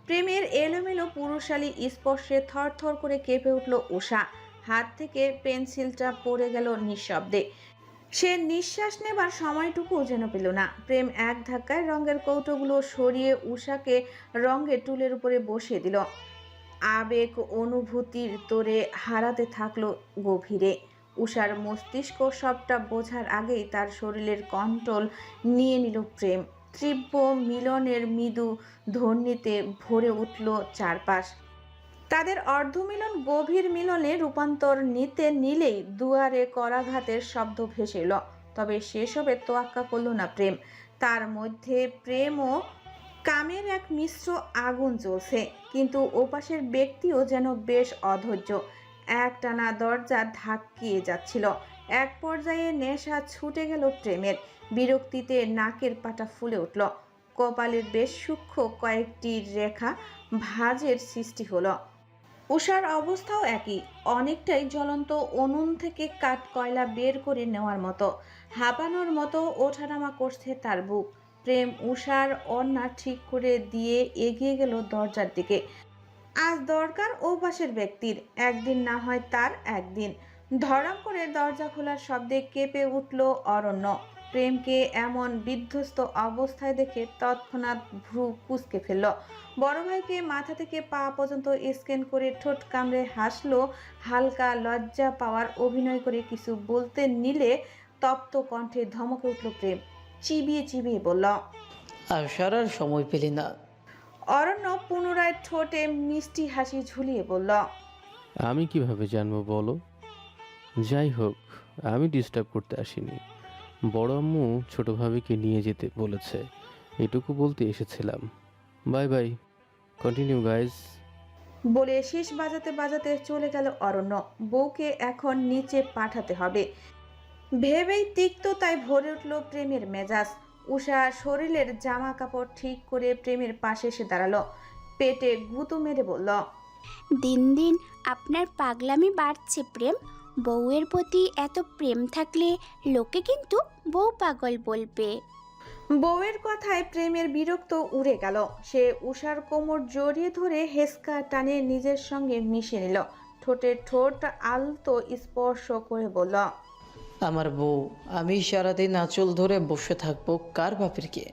Speaker 1: প্রেমের এলোমেলো পুরুষালী স্পর্শে থরথর করে কেঁপে উঠল উষা। হাত থেকে পেন্সিলটা পড়ে গেল নিঃশব্দে। সে নিঃশ্বাস নেবার সময়টুকু যেন পেল না। প্রেম এক ধাক্কায় রঙের কৌটোগুলো সরিয়ে উষাকে রঙের টুলের উপরে বসিয়ে দিল। আবেগ অনুভূতির তোরে হারাতে থাকলো গভীরে। উষার মস্তিষ্ক সবটা বোঝার আগেই তার শরীরের কন্ট্রোল নিয়ে নিল প্রেম। তীব্র মিলনের মৃদু ধ্বনিতে ভরে উঠল চারপাশ। তাদের অর্ধমিলন গভীর মিলনে রূপান্তর নিতে নিলেই দুয়ারে করাঘাতের শব্দ ভেসে এলো। তবে সেসবে তোয়াক্কা করল না প্রেম। তার মধ্যে প্রেম ও কামের এক মিশ্র আগুন জ্বলছে, কিন্তু ওপাশের ব্যক্তিও যেন বেশ অধৈর্য। একটানা দরজা ধাক্কিয়ে যাচ্ছিল। এক পর্যায়ে নেশা ছুটে গেল প্রেমের। বিরক্তিতে নাকের পাটা ফুলে উঠল। কপালের বেশ সূক্ষ্ম কয়েকটি রেখা ভাঁজের সৃষ্টি হলো। উষার অবস্থাও একই, অনেকটাই জ্বলন্ত উনুন থেকে কাঠ কয়লা বের করে নেওয়ার মতো। হাঁপানোর মতো ওঠানামা করছে তার বুক। প্রেম উষার ওড়না ঠিক করে দিয়ে এগিয়ে গেল দরজার দিকে। আজ দরকার ও পাশের ব্যক্তির, একদিন না হয় তার একদিন। ধড়াম করে দরজা খোলার শব্দে কেঁপে উঠল অরণ্য। প্রেমকে এমন বিধ্বস্ত অবস্থায় দেখে তৎক্ষণাৎ ভ্রু কুঁচকে ফেলল। বড় ভাইকে মাথা থেকে পা পর্যন্ত স্ক্যান করে ঠোঁট কামড়ে হাসলো। হালকা লজ্জা পাওয়ার অভিনয় করে কিছু বলতে নিলে তপ্ত কণ্ঠে ধমকে উঠল প্রেম। চিবিয়ে চিবিয়ে বলল,
Speaker 12: আর সারার সময় পেলি না।
Speaker 1: অরণ্য পুনরায় ঠোঁটে মিষ্টি হাসি ঝুলিয়ে বলল,
Speaker 11: আমি কিভাবে জানবো বলো? যাই হোক, আমি ডিস্টার্ব করতে আসিনি। বড় আম্মু ছোট ভাবিকে নিয়ে যেতে বলেছে, এটুকু বলতে এসেছিলাম। Bye bye, continue guys.
Speaker 1: বলে শীষ বাজাতে বাজাতে চলে গেল অরণ্য। বউকে এখন নিচে পাঠাতে হবে ভেবেই তিক্ততায় ভরে উঠল প্রেমের মেজাজ। উষা শরীরের জামা কাপড় ঠিক করে প্রেমের পাশে এসে দাঁড়ালো। পেটে গুঁতো মেরে বলল,
Speaker 2: দিন দিন আপনার পাগলামি বাড়ছে প্রেম। বউয়ের প্রতি এত প্রেম থাকলে লোকে কিন্তু বউ পাগল বলবে।
Speaker 1: বউয়ের কথায় প্রেমের বিরক্ত উড়ে গেল। সে উষার কোমর জড়িয়ে ধরে হেসকা টানে নিজের সঙ্গে মিশে নিল। ঠোঁটে ঠোঁট আলতো স্পর্শ করে বলল,
Speaker 12: আমার বউ, আমি সারাদিন আঁচল ধরে বসে থাকবো কার বাপের কে?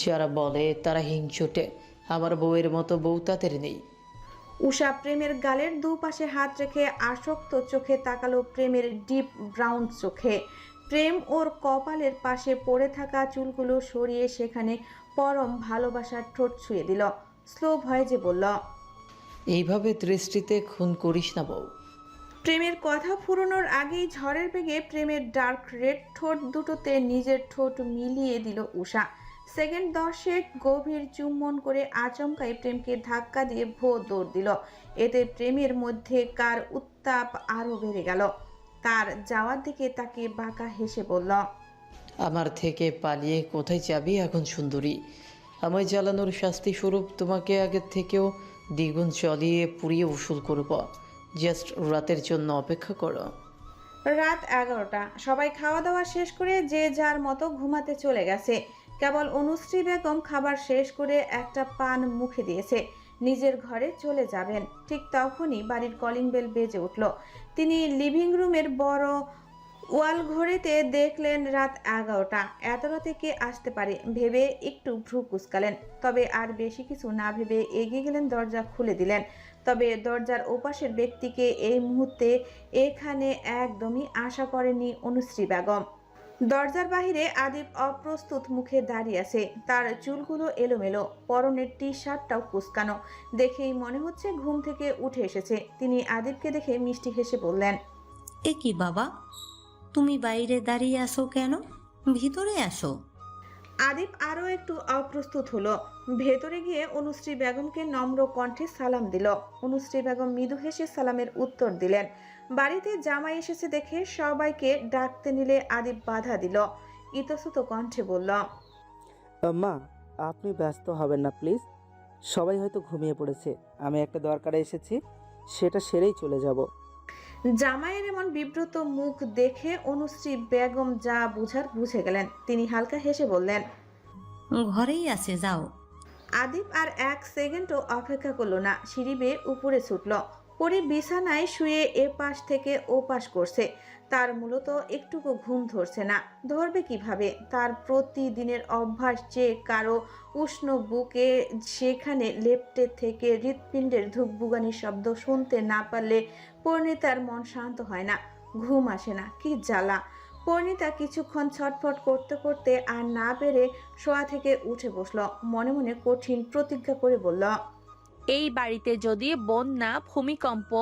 Speaker 12: যারা বলে তারা হিংচুটে। আমার বউয়ের মতো বউ তাদের নেই।
Speaker 1: উষা প্রেমের গালের দুপাশে হাত রেখে আসক্ত চোখে তাকালো প্রেমের ডিপ ব্রাউন চোখে। প্রেম ওর কপালের পাশে পড়ে থাকা চুলগুলো সরিয়ে সেখানে পরম ভালোবাসার ঠোঁট ছুঁয়ে দিল। স্লো ভয়েসে বলল,
Speaker 12: এইভাবে দৃষ্টিতে খুন করিস না বউ।
Speaker 1: প্রেমের কথা ফুরোনোর আগেই ঝড়ের বেগে প্রেমের ডার্ক রেড ঠোঁট দুটোতে নিজের ঠোঁট মিলিয়ে দিল উষা। সেকেন্ড 10 গভীর চুম্বন করে আচমকাই প্রেমকে ধাক্কা দিয়ে দৌড় দিল। এতে প্রেমের মধ্যে কার উত্তাপ আরো বেড়ে গেল। তার যাওয়ার দিকে তাকে বাঁকা হেসে বলল,
Speaker 12: আমার থেকে পালিয়ে কোথায় যাবি এখন সুন্দরী? আমায় জ্বালানোর শাস্তি স্বরূপ তোমাকে আগের থেকেও দ্বিগুণ জ্বলিয়ে পুড়িয়ে উসুল করব। জাস্ট রাতের জন্য অপেক্ষা করো।
Speaker 1: রাত 11টা। সবাই খাওয়া দাওয়া শেষ করে যে যার মতো ঘুমাতে চলে গেছে। কেবল অনুশ্রী বেগম খাবার শেষ করে একটা পান মুখে দিয়েছে, নিজের ঘরে চলে যাবেন। ঠিক তখনই বাড়ির কলিং বেল বেজে উঠল। তিনি লিভিং রুমের বড় ওয়াল ঘড়িতে দেখলেন রাত 11টা। এত রাতে কে আসতে পারে ভেবে একটু ভ্রু কুঁচকালেন, তবে আর বেশি কিছু না ভেবে এগিয়ে গেলেন, দরজা খুলে দিলেন। তবে দরজার ওপাশের ব্যক্তিকে এই মুহূর্তে এখানে একদমই আশা করেনি অনুশ্রী বেগম। দরজার বাহিরে আদিব অপ্রস্তুত মুখে দাঁড়িয়ে আছে, তার চুলগুলো এলোমেলো, পরনের টি শার্টটাও কুঁচকানো। দেখেই মনে হচ্ছে ঘুম থেকে উঠে এসেছে। তিনি আদিবকে দেখে মিষ্টি হেসে বললেন,
Speaker 9: এ কি বাবা, তুমি বাইরে দাঁড়িয়ে আসো কেন? ভিতরে আসো।
Speaker 1: আদিব আরও একটু অপ্রস্তুত হলো। ভেতরে গিয়ে অনুশ্রী বেগমকে নম্র কণ্ঠে সালাম দিল। অনুশ্রী বেগম মৃদু হেসে সালামের উত্তর দিলেন। বাড়িতে জামাই এসেছে দেখে সবাইকে ডাকতে নিলে আদিব বাধা দিল। ইতস্তত কণ্ঠে বলল,
Speaker 13: মা, আপনি ব্যস্ত হবেন না প্লিজ। সবাই হয়তো ঘুমিয়ে পড়েছে, আমি একটা দরকারে এসেছি, সেটা সেরেই চলে যাব।
Speaker 1: জামাইয়ের এমন বিব্রত মুখ দেখে অনুশ্রী বেগম যা বুঝার বুঝে গেলেন। তিনি হালকা হেসে বললেন,
Speaker 9: ঘরেই আছে, যাও।
Speaker 1: আদিব আর এক সেকেন্ডও অপেক্ষা করলো না, সিঁড়ি বেয়ে উপরে ছুটল। পরে বিছানায় শুয়ে এপাশ থেকে ওপাশ করছে। তার মূলত একটুকু ঘুম ধরছে না, ধরবে কিভাবে? তার প্রতিদিনের অভ্যাস যে কারো উষ্ণ বুকে সেখানে লেপ্টে থেকে হৃৎপিণ্ডের ধুকভুগানির শব্দ শুনতে না পারলে পরিণীতার মন শান্ত হয় না, ঘুম আসে না। কি জ্বালা! পরিণীতা কিছুক্ষণ ছটফট করতে করতে আর না পেরে শোয়া থেকে উঠে বসলো। মনে মনে কঠিন প্রতিজ্ঞা করে বলল,
Speaker 14: এই বাড়িতে যদি বন্যা, ভূমিকম্প,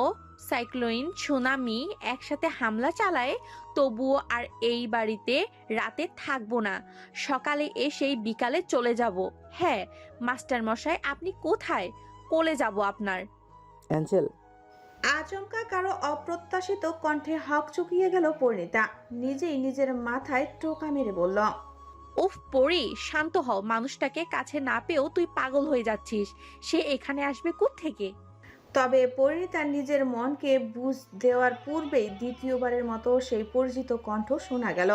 Speaker 14: সাইক্লোন, সুনামি একসাথে হামলা চালায়, তবুও আর এই বাড়িতে রাতে থাকবো না। সকালে এসেই বিকালে চলে যাব। হ্যাঁ মাস্টার মশাই, আপনি কোথায়? কোলে যাব আপনার।
Speaker 13: অ্যাঞ্জেল।
Speaker 1: আচমকা কারো অপ্রত্যাশিত কণ্ঠে হক চুকিয়ে গেল পরিণীতা। নিজেই নিজের মাথায় টোকা মেরে বলল,
Speaker 14: উফ পড়ি, শান্ত হও। মানুষটাকে কাছে না পেয়েও তুই পাগল হয়ে যাচ্ছিস। সে এখানে আসবে কোত্থেকে?
Speaker 1: তবে পরিণীতা নিজের মনকে বুঝ দেওয়ার পূর্বেই দ্বিতীয়বারের মতো সেই পরিচিত কণ্ঠ শোনা গেল।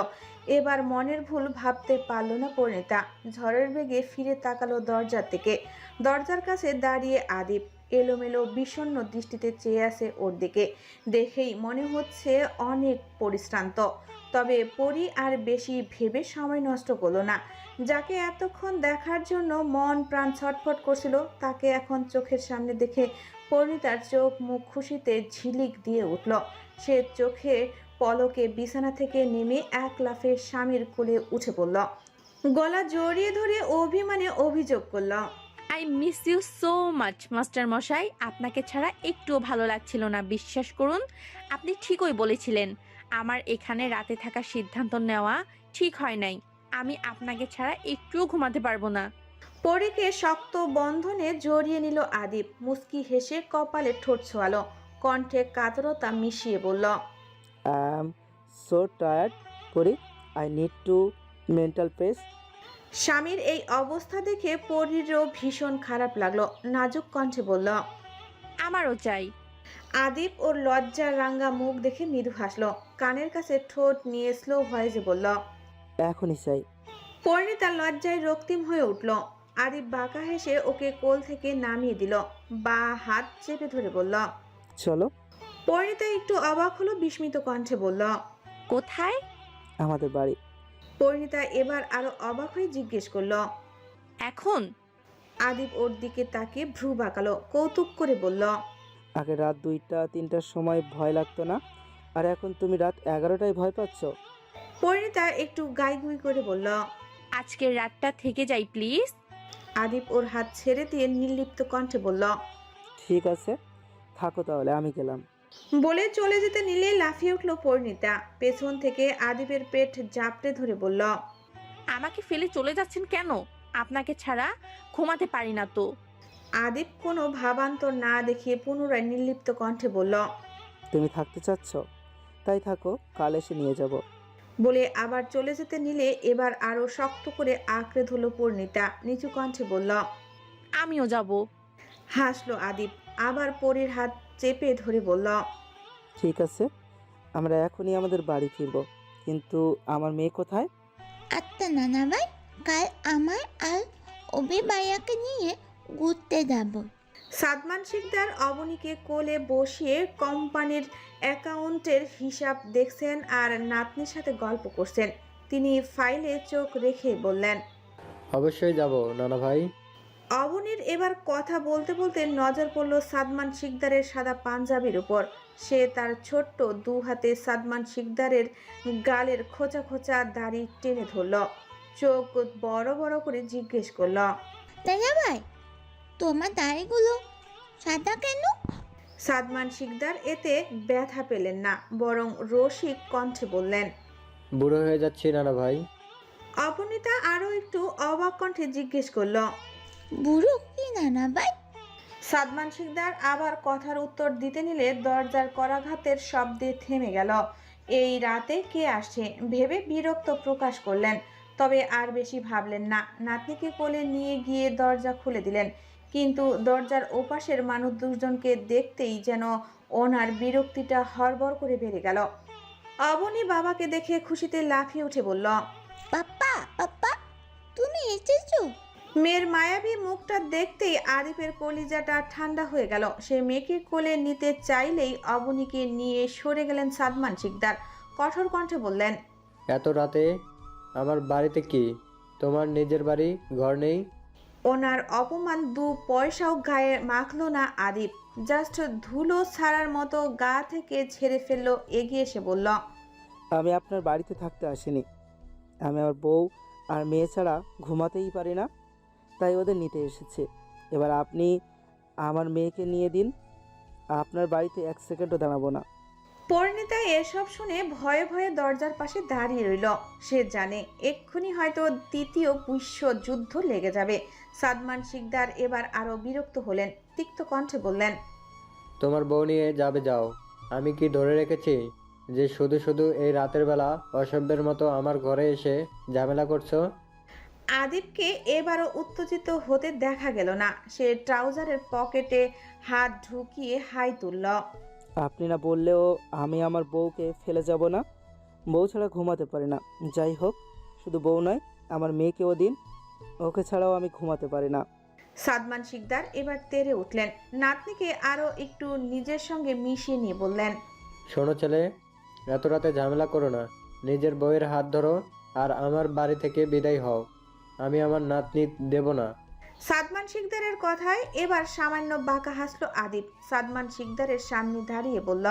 Speaker 1: এবার মনের ভুল ভাবতে পারল না পরিণীতা। ঝড়ের বেগে ফিরে তাকালো দরজার দিকে। দরজার কাছে দাঁড়িয়ে আদিব এলোমেলো বিষণ্ণ দৃষ্টিতে চেয়ে আছে ওর দিকে। দেখেই মনে হচ্ছে অনেক পরিশ্রান্ত। তবে পরি আর বেশি ভেবে সময় নষ্ট করলো না। যাকে এতক্ষণ দেখার জন্য মন প্রাণ ছটফট করছিল, তাকে এখন চোখের সামনে দেখে পরিণীতার চোখ মুখ খুশিতে ঝিলিক দিয়ে উঠল। সে চোখে পলকে বিছানা থেকে নেমে এক লাফে স্বামীর কোলে উঠে পড়ল। গলা জড়িয়ে ধরে অভিমানে অভিযোগ করল,
Speaker 14: I miss you so much master মশাই। আপনাকে ছাড়া একটুও ভালো লাগছিল না। বিশ্বাস করুন, আপনি ঠিকই বলেছিলেন। আমার এখানে রাতে থাকার সিদ্ধান্ত নেওয়া ঠিক হয় নাই। আমি আপনাকে ছাড়া একটুও ঘুমাতে পারবো না।
Speaker 1: পরীকে শক্ত বন্ধনে জড়িয়ে নিল আদিব। মুস্কি হেসে কপালে ঠোঁট ছোঁয়ালো, কণ্ঠে কাতরতা মিশিয়ে বলল,
Speaker 13: আই এম সো টায়ার্ড পরি, I need to mental pace.
Speaker 1: স্বামীর এই অবস্থা দেখে পরীরও ভীষণ খারাপ লাগলো। নাজুক কণ্ঠে বলল,
Speaker 14: আমারও চাই।
Speaker 1: আদিব ওর লজ্জার রাঙ্গা মুখ দেখে মৃদু হাসলো, কানের কাছে ঠোঁট নিয়ে স্লো ভয়েসে বলল,
Speaker 13: এখনই চাই।
Speaker 1: পরিণীতা লজ্জায় রক্তিম হয়ে উঠল। আদিব বাঁকা হেসে ওকে কোল থেকে নামিয়ে দিল, বা হাত চেপে ধরে বলল,
Speaker 13: চলো।
Speaker 1: পরিণীতা একটু অবাক হলো, বিস্মিত কণ্ঠে বলল,
Speaker 14: কোথায়?
Speaker 13: আমাদের বাড়ি।
Speaker 1: পরিণীতা এবার আরো অবাক হয়ে জিজ্ঞেস করলো,
Speaker 14: এখন?
Speaker 1: আদিব ওর দিকে তাকিয়ে ভ্রু বাঁকালো, কৌতুক করে বলল,
Speaker 13: আগে রাত 2টা-3টার সময় ভয় লাগতো না, আর এখন তুমি রাত 11টায় ভয় পাচ্ছ?
Speaker 1: পরিণীতা একটু গাইগুই করে বলল,
Speaker 14: আজকের রাতটা থেকে যাই প্লিজ।
Speaker 1: আদিব ওর হাত ছেড়ে দিয়ে নির্লিপ্ত কণ্ঠে বলল,
Speaker 13: ঠিক আছে, থাকো তাহলে, আমি গেলাম।
Speaker 1: বলে চলে যেতে নিলে লাফিয়ে উঠল পরিণীতা। পেছন থেকে আদিবের পেট জাপটে ধরে বলল,
Speaker 14: আমাকে ফেলে চলে যাচ্ছেন কেন? আপনাকে ছাড়া ঘুমাতে পারি না তো।
Speaker 1: আদিব কোনো ভাবান্তর না দেখিয়ে পুনরায় নির্লিপ্ত কণ্ঠে বলল,
Speaker 13: তুমি থাকতে চাচ্ছ? তাই থাকো, কাল এসে নিয়ে যাব।
Speaker 1: বলে আবার চলে যেতে নিলে এবার আরো শক্ত করে আঁকড়ে ধরল পরিণীতা। নিচু কণ্ঠে বলল,
Speaker 14: আমিও যাব।
Speaker 1: হাসলো আদিব, আবার পরীর হাত চেপে ধরে বলল,
Speaker 13: ঠিক আছে, আমরা এখনই আমাদের বাড়ি ফিরবো। কিন্তু আমার মেয়ে কোথায়?
Speaker 2: আচ্ছা নানা ভাই, কাল আমার আর অবি ভাইয়াকে নিয়ে ঘুরতে যাব।
Speaker 1: সাদমান শিকদার অবনীকে কোলে বসিয়ে কোম্পানির অ্যাকাউন্টের হিসাব দেখছেন আর নাতনির সাথে গল্প করছেন। তিনি ফাইলে চোখ রেখে বললেন,
Speaker 6: অবশ্যই যাব নানা ভাই।
Speaker 1: অবনীর এবার কথা বলতে বলতে নজর পড়ল সাদমান শিকদারের সাদা পাঞ্জাবির উপর। সে তার ছোট্ট দু হাতে সাদমান শিকদারের গালের খোঁচা খোঁচা দাড়ি টেনে ধরল। চোখ বড় বড় করে জিজ্ঞেস করল,
Speaker 2: নানা ভাই, তোমার দাড়িগুলো সাদা কেন?
Speaker 1: সাদমান শিকদার এতে ব্যথা পেলেন না, বরং রসিক কণ্ঠে বললেন,
Speaker 6: বুড়ো হয়ে যাচ্ছি নানা ভাই।
Speaker 1: অপর্ণিতা আরো একটু অবাক কণ্ঠে জিজ্ঞেস করল,
Speaker 2: বুড়ো কি নানা ভাই?
Speaker 1: সাদমান শিকদার আবার কথার উত্তর দিতে নিলে দরজার করাঘাতের শব্দে থেমে গেল। এই রাতে কে আসছে ভেবে বিরক্ত প্রকাশ করলেন, তবে আর বেশি ভাবলেন না। নাতনিকে কোলে নিয়ে গিয়ে দরজা খুলে দিলেন। কিন্তু দরজার ওপাশের মানুষ দুজনকে দেখতেই যেন ওনার বিরক্তিটা হড়বড় করে বেড়ে গেল। অবনী বাবাকে দেখে খুশিতে লাফিয়ে উঠে বলল,
Speaker 2: পাপ্পা পাপ্পা, তুমি এসেছো?
Speaker 1: মেয়ের মায়াবী মুখটা দেখতেই আরিফের কলিজাটা ঠান্ডা হয়ে গেল। সে মেয়েকে কোলে নিতে চাইলেই অবনীকে নিয়ে সরে গেলেন সাদমান শিকদার। কঠোর কণ্ঠে বললেন,
Speaker 6: এত রাতে আমার বাড়িতে কি? তোমার নিজের বাড়ি ঘর নেই?
Speaker 1: ওনার অপমান দু পয়সাও গায়ে মাখলো না আরিফ। জাস্ট ধুলো ছাড়ার মতো গা থেকে ছেড়ে ফেললো। এগিয়ে এসে বলল,
Speaker 13: আমি আপনার বাড়িতে থাকতে আসিনি। আমি আমার বউ আর মেয়ে ছাড়া ঘুমাতেই পারি না, তাই ওদের নিতে এসেছে। এবার আপনি আমার মেয়েকে নিয়ে দিন। আপনার বাড়িতে 1 সেকেন্ডও দাঁড়াবো না।
Speaker 1: পরিণীতা এসব শুনে ভয়ে ভয়ে দরজার পাশে দাঁড়িয়ে রইল। সে জানে এক্ষুনি হয়তো দ্বিতীয় বিশ্বযুদ্ধ লেগে যাবে। সাদমান শিকদার এবার আরো বিরক্ত হলেন, তিক্ত কণ্ঠে বললেন,
Speaker 6: তোমার বউ নিয়ে যাবে যাও। আমি কি ধরে রেখেছি যে শুধু শুধু এই রাতের বেলা অসভ্যের মতো আমার ঘরে এসে ঝামেলা করছো?
Speaker 1: আদিবকে এবারও উত্তেজিত হতে দেখা গেল না। সে ট্রাউজারের পকেটে হাত ঢুকিয়ে হাই তুলল।
Speaker 13: আপনি না বললেও আমি আমার বউকে ফেলে যাব না। বউ ছাড়া ঘুমাতে পারি না। যাই হোক, শুধু বউ নয়, আমার মেয়েকেও দিন। ওকে ছাড়াও আমি ঘুমাতে পারি না।
Speaker 1: সাদমান শিকদার এবার তেড়ে উঠলেন। নাতনিকে আরো একটু নিজের সঙ্গে মিশিয়ে নিয়ে বললেন,
Speaker 6: শোনো ছেলে, এত রাতে ঝামেলা করো না। নিজের বউয়ের হাত ধরো আর আমার বাড়ি থেকে বিদায় হও। আমি আমার নাতনি দেব না।
Speaker 1: সাদমান শিকদারের কথায় এবার সামান্য বাঁকা হাসলো আদিব। সাদমান শিকদারের সামনে দাঁড়িয়ে বলল,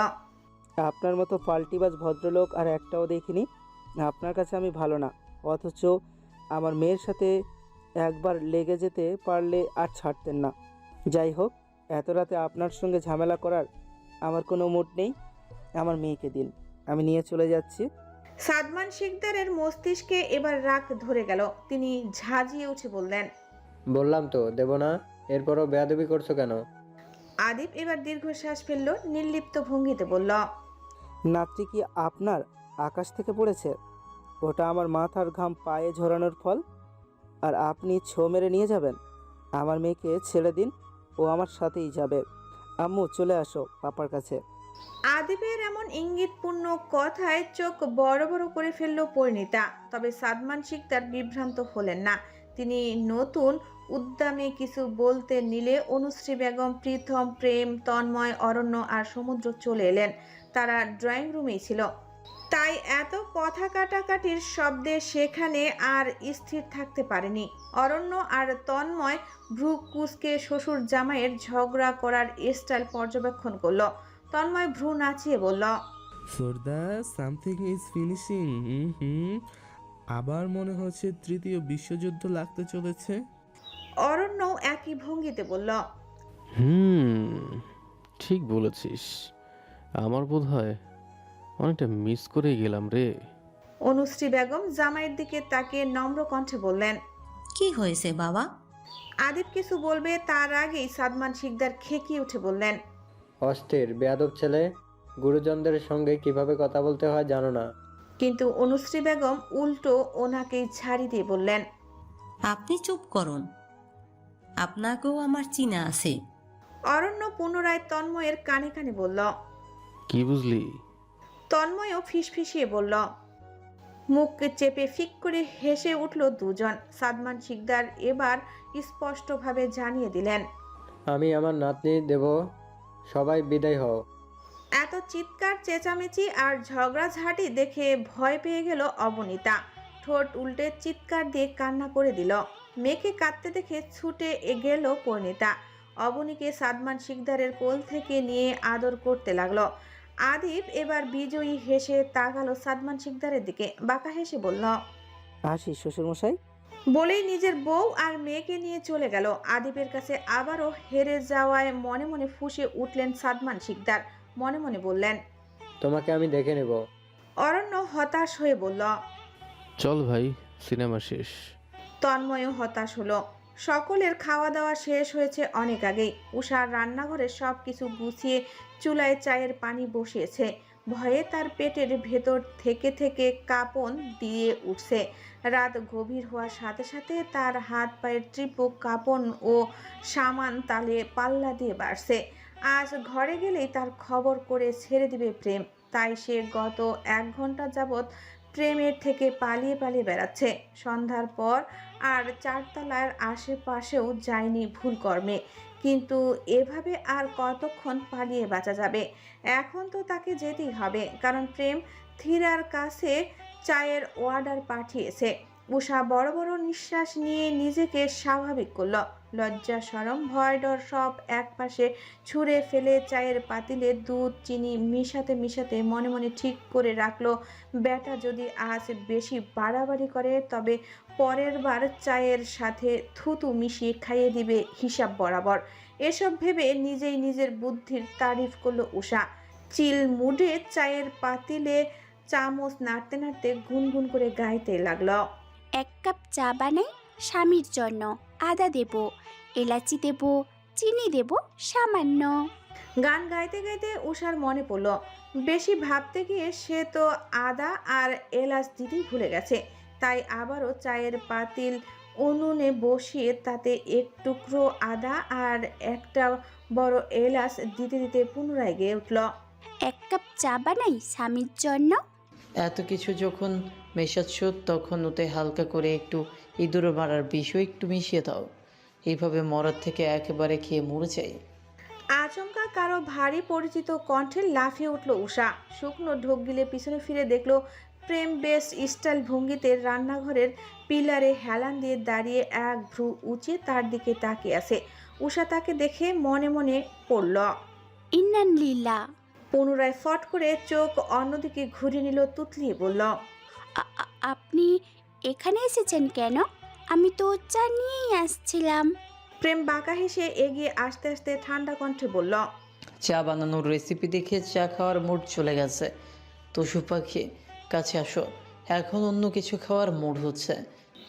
Speaker 13: আপনার মতো পাল্টিবাজ ভদ্রলোক আর একটাও দেখিনি। আপনার কাছে আমি ভালো না, অথচ আমার মেয়ের সাথে একবার লেগে যেতে পারলে আর ছাড়তেন না। যাই হোক, এত রাতে আপনার সঙ্গে ঝামেলা করার আমার কোনো মুড নেই। আমার মেয়েকে দিন, আমি নিয়ে চলে যাচ্ছি।
Speaker 1: সাদমান শিকদারের মস্তিষ্কে এবার রাগ ধরে গেল। তিনি ঝাঁঝিয়ে উঠে বললেন,
Speaker 6: বললাম তো দেব না, এরপরও বেয়াদবি করছো কেন?
Speaker 1: আদিব এবার দীর্ঘশ্বাস ফেলল, নির্লিপ্ত ভঙ্গিতে বলল,
Speaker 13: নাতনি কি আপনার আকাশ থেকে পড়েছে? ওটা আমার মাথার ঘাম পায়ে ঝরানোর ফল। আর আপনি ছো মেরে নিয়ে যাবেন? আমার মেয়েকে ছেড়ে দিন, ও আমার সাথেই যাবে। আম্মু চলে আসো পাপার কাছে।
Speaker 1: আদিবের এমন ইঙ্গিতপূর্ণ কথায় চোখ বড় বড় করে ফেলল পরিণীতা। তবে সাদমান শিকদার বিভ্রান্ত হলেন না। তিনি নতুন উদ্যমে কিছু বলতে নিলে অনুশ্রী বেগম, প্রীতম, প্রেম, তন্ময়, অরণ্য আর সমুদ্র চলে এলেন। তারা ড্রয়িং রুমেই ছিল। তাই এত কথা কাটাকাটির শব্দে সেখানে আর স্থির থাকতে পারেনি। অরণ্য আর তন্ময় ভ্রু কুঁচকে শ্বশুর জামাইয়ের ঝগড়া করার স্টাইল পর্যবেক্ষণ করলো। তন্ময় ভ্রু নাচিয়ে বলল,
Speaker 15: সোরদা, সামথিং ইজ ফিনিশিং। আবার মনে হচ্ছে তৃতীয় বিশ্বযুদ্ধ লাগতে চলেছে।
Speaker 1: অরণ্য একই ভঙ্গিতে বলল,
Speaker 11: ঠিক বলেছিস। আমার বোধ হয় অনেকটা মিস করে গেলাম রে।
Speaker 1: অনুশ্রী বেগম জামাইয়ের দিকে তাকিয়ে নম্র কণ্ঠে বললেন,
Speaker 9: কি হয়েছে বাবা?
Speaker 1: আদিব কিছু বলবে তার আগেই সাদমান শিকদার খেকিয়ে উঠে বললেন,
Speaker 6: অস্থির বেয়াদব ছেলে, গুরুজনদের সঙ্গে কিভাবে কথা বলতে হয় জানো না।
Speaker 1: কিন্তু অনুশ্রী বেগম উল্টো ওনাকেই ছাড়ি দিয়ে বললেন,
Speaker 9: আপনি চুপ করুন, আপনাকেও আমার চিনা আছে।
Speaker 1: অরণ্য পুনরায় তন্ময়ের কানে কানে বলল,
Speaker 11: কি বুঝলি?
Speaker 1: তন্ময়ও ফিসফিসিয়ে বলল। মুখ চেপে ফিক করে হেসে উঠল দুজন। সাদমান শিকদার এবার স্পষ্টভাবে জানিয়ে দিলেন,
Speaker 6: আমি আমার নাতনি দেব, সবাই বিদায় হও।
Speaker 1: এত চিৎকার চেঁচামেচি আর ঝগড়াঝাঁটি দেখে ভয় পেয়ে গেল অবনীতা। ঠোঁট উল্টে চিৎকার দিয়ে কান্না করে দিল। মেয়েকে কাঁদতে দেখে ছুটে গেল পরিণীতা। অবনীকে সাদমান শিকদারের কোল থেকে নিয়ে আদর করতে লাগলো। আদিব এবার বিজয়ী হেসে তাকালো সাদমান শিকদারের দিকে, বাঁকা হেসে বলল,
Speaker 13: আসি শ্বশুরমশাই।
Speaker 1: বলেই নিজের বউ আর মেয়েকে নিয়ে চলে গেল। আদিবের কাছে আবারও হেরে যাওয়ায় মনে মনে ফুঁসে উঠলেন সাদমান শিকদার। মনে মনে বললেন,
Speaker 6: তোমাকে আমি দেখে নেব।
Speaker 1: অরণ্য হতাশ হয়ে বলল,
Speaker 11: চল ভাই, সিনেমা শেষ।
Speaker 1: তন্ময় হতাশ হলো। সকলের খাওয়া দাওয়া শেষ হয়েছে অনেক আগেই। উষার রান্নাঘরে সব কিছু গুছিয়ে চুলায় চায়ের পানি বসিয়েছে। ভয়ে তার পেটের ভেতর থেকে থেকে কাঁপন দিয়ে উঠছে। রাত গভীর হওয়ার সাথে সাথে তার হাত পায়ের তীব্র কাঁপন ও সামান তালে পাল্লা দিয়ে বাড়ছে। আজ ঘরে গেলেই তার খবর করে ছেড়ে দিবে প্রেম। তাই সে গত 1 ঘন্টা যাবৎ প্রেমের থেকে পালিয়ে পালিয়ে বেড়াচ্ছে। সন্ধ্যার পর আর 4 তলার আশেপাশেও যায়নি ভুল কর্মে। কিন্তু এভাবে আর কতক্ষণ পালিয়ে বাঁচা যাবে? এখন তো তাকে যেতেই হবে, কারণ প্রেম থিরার কাছে চায়ের অর্ডার পাঠিয়েছে। উষা বড় বড় নিঃশ্বাস নিয়ে নিজেকে স্বাভাবিক করল। লজ্জা শরম ভয় ডর সব একপাশে ছুঁড়ে ফেলে চায়ের পাতিলে দুধ চিনি মিশাতে মিশাতে মনে মনে ঠিক করে রাখলো, ব্যাটা যদি আজ বেশি বাড়াবাড়ি করে তবে পরের বার চায়ের সাথে থুতু মিশিয়ে খাইয়ে দিবে হিসাব বরাবর। এসব ভেবে নিজেই নিজের বুদ্ধির তারিফ করলো উষা। চিল মুডে চায়ের পাতিলে চামচ নাড়তে নাড়তে গুনগুন করে গাইতে লাগলো,
Speaker 16: 1 কাপ চা বানাই স্বামীর জন্য, আদা দেব, এলাচি দেব, চিনি দেব সামান্য।
Speaker 1: গান গাইতে গাইতে উষার মনে পড়ল, বেশি ভাবতে গিয়ে সে তো আদা আর এলাচ দিতেই ভুলে গেছে। তাই আবারও চায়ের পাতিল উনুনে বসিয়ে তাতে 1 টুকরো আদা আর একটা বড় এলাচ দিতে দিতে পুনরায় গেয়ে উঠল,
Speaker 16: 1 কাপ চা বানাই স্বামীর জন্য।
Speaker 12: এত কিছু যখন মেশাচ্ছ তখন ওতে হালকা করে একটু ইঁদুর মারার বিষও একটু মিশিয়ে দাও। এইভাবে মরার থেকে একেবারে খেয়ে মরে যাই।
Speaker 1: আচমকা কারো ভারী পরিচিত কণ্ঠে লাফিয়ে উঠল উষা। শুকনো ঢোক গিলে পিছনে ফিরে দেখলো প্রেম বেশ স্টাইল ভঙ্গিতে রান্নাঘরের পিলারে হেলান দিয়ে দাঁড়িয়ে 1 ভ্রু উঁচিয়ে তার দিকে তাকিয়ে আছে। উষা তাকে দেখে মনে মনে পড়ল,
Speaker 16: ইন্নান লীলা।
Speaker 1: পুনরায় ফট করে চোখ অন্যদিকে ঘুরিয়ে নিল, তুতলিয়ে বলল,
Speaker 16: আপনি এখানে এসেছেন কেন? আমি তো চা নিয়েই আসছিলাম।
Speaker 1: প্রেম বাঁকা হেসে এগিয়ে আসতে আসতে ঠান্ডা কণ্ঠে বলল,
Speaker 12: চা বানানোর রেসিপি দেখে চা খাওয়ার মুড চলে গেছে। পশু পাখি কাছে আসো, এখন অন্য কিছু খাওয়ার মুড হচ্ছে।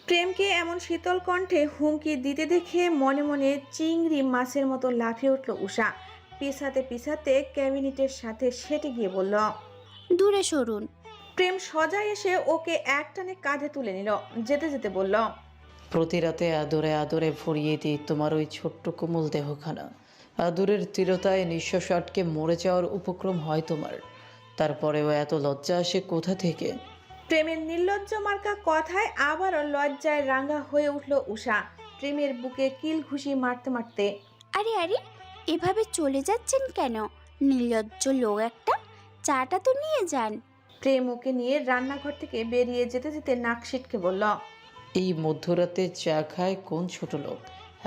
Speaker 1: প্রেমকে এমন শীতল কণ্ঠে হুমকি দিতে দেখে মনে মনে চিংড়ি মাছের মতো লাফিয়ে উঠল উষা। পিছাতে পিছাতে ক্যাবিনেটের সাথে সেটে গিয়ে বলল,
Speaker 16: দূরে সরুন।
Speaker 1: প্রেম সজা এসে ওকে একটানে কাঁধে তুলে নিল। যেতে যেতে বলল,
Speaker 12: প্রতি রাতে আদরে আদরে ভরিয়ে দিই তোমার ওই ছোট্ট কোমল দেহখানা। আদরের তীরতায় নিঃশ্বাস আটকে মরে যাওয়ার উপক্রম হয় তোমার। তারপরেও এত লজ্জা আসে কোথা থেকে?
Speaker 1: প্রেমের নির্লজ্জ মার্কা কথায় আবারও লজ্জায় রাঙা হয়ে উঠল উষা। প্রেমের বুকে কিল ঘুষি মারতে মারতে,
Speaker 16: আরে আরে, এভাবে চলে যাচ্ছেন কেন? নির্লজ্জ লোক একটা, চাটা তো নিয়ে যান।
Speaker 1: প্রেম ওকে নিয়ে রান্নাঘর থেকে বেরিয়ে যেতে যেতে নাক সিটকে বলল,
Speaker 12: এই মধ্যরাতে চা খায় কোন ছোট লোক?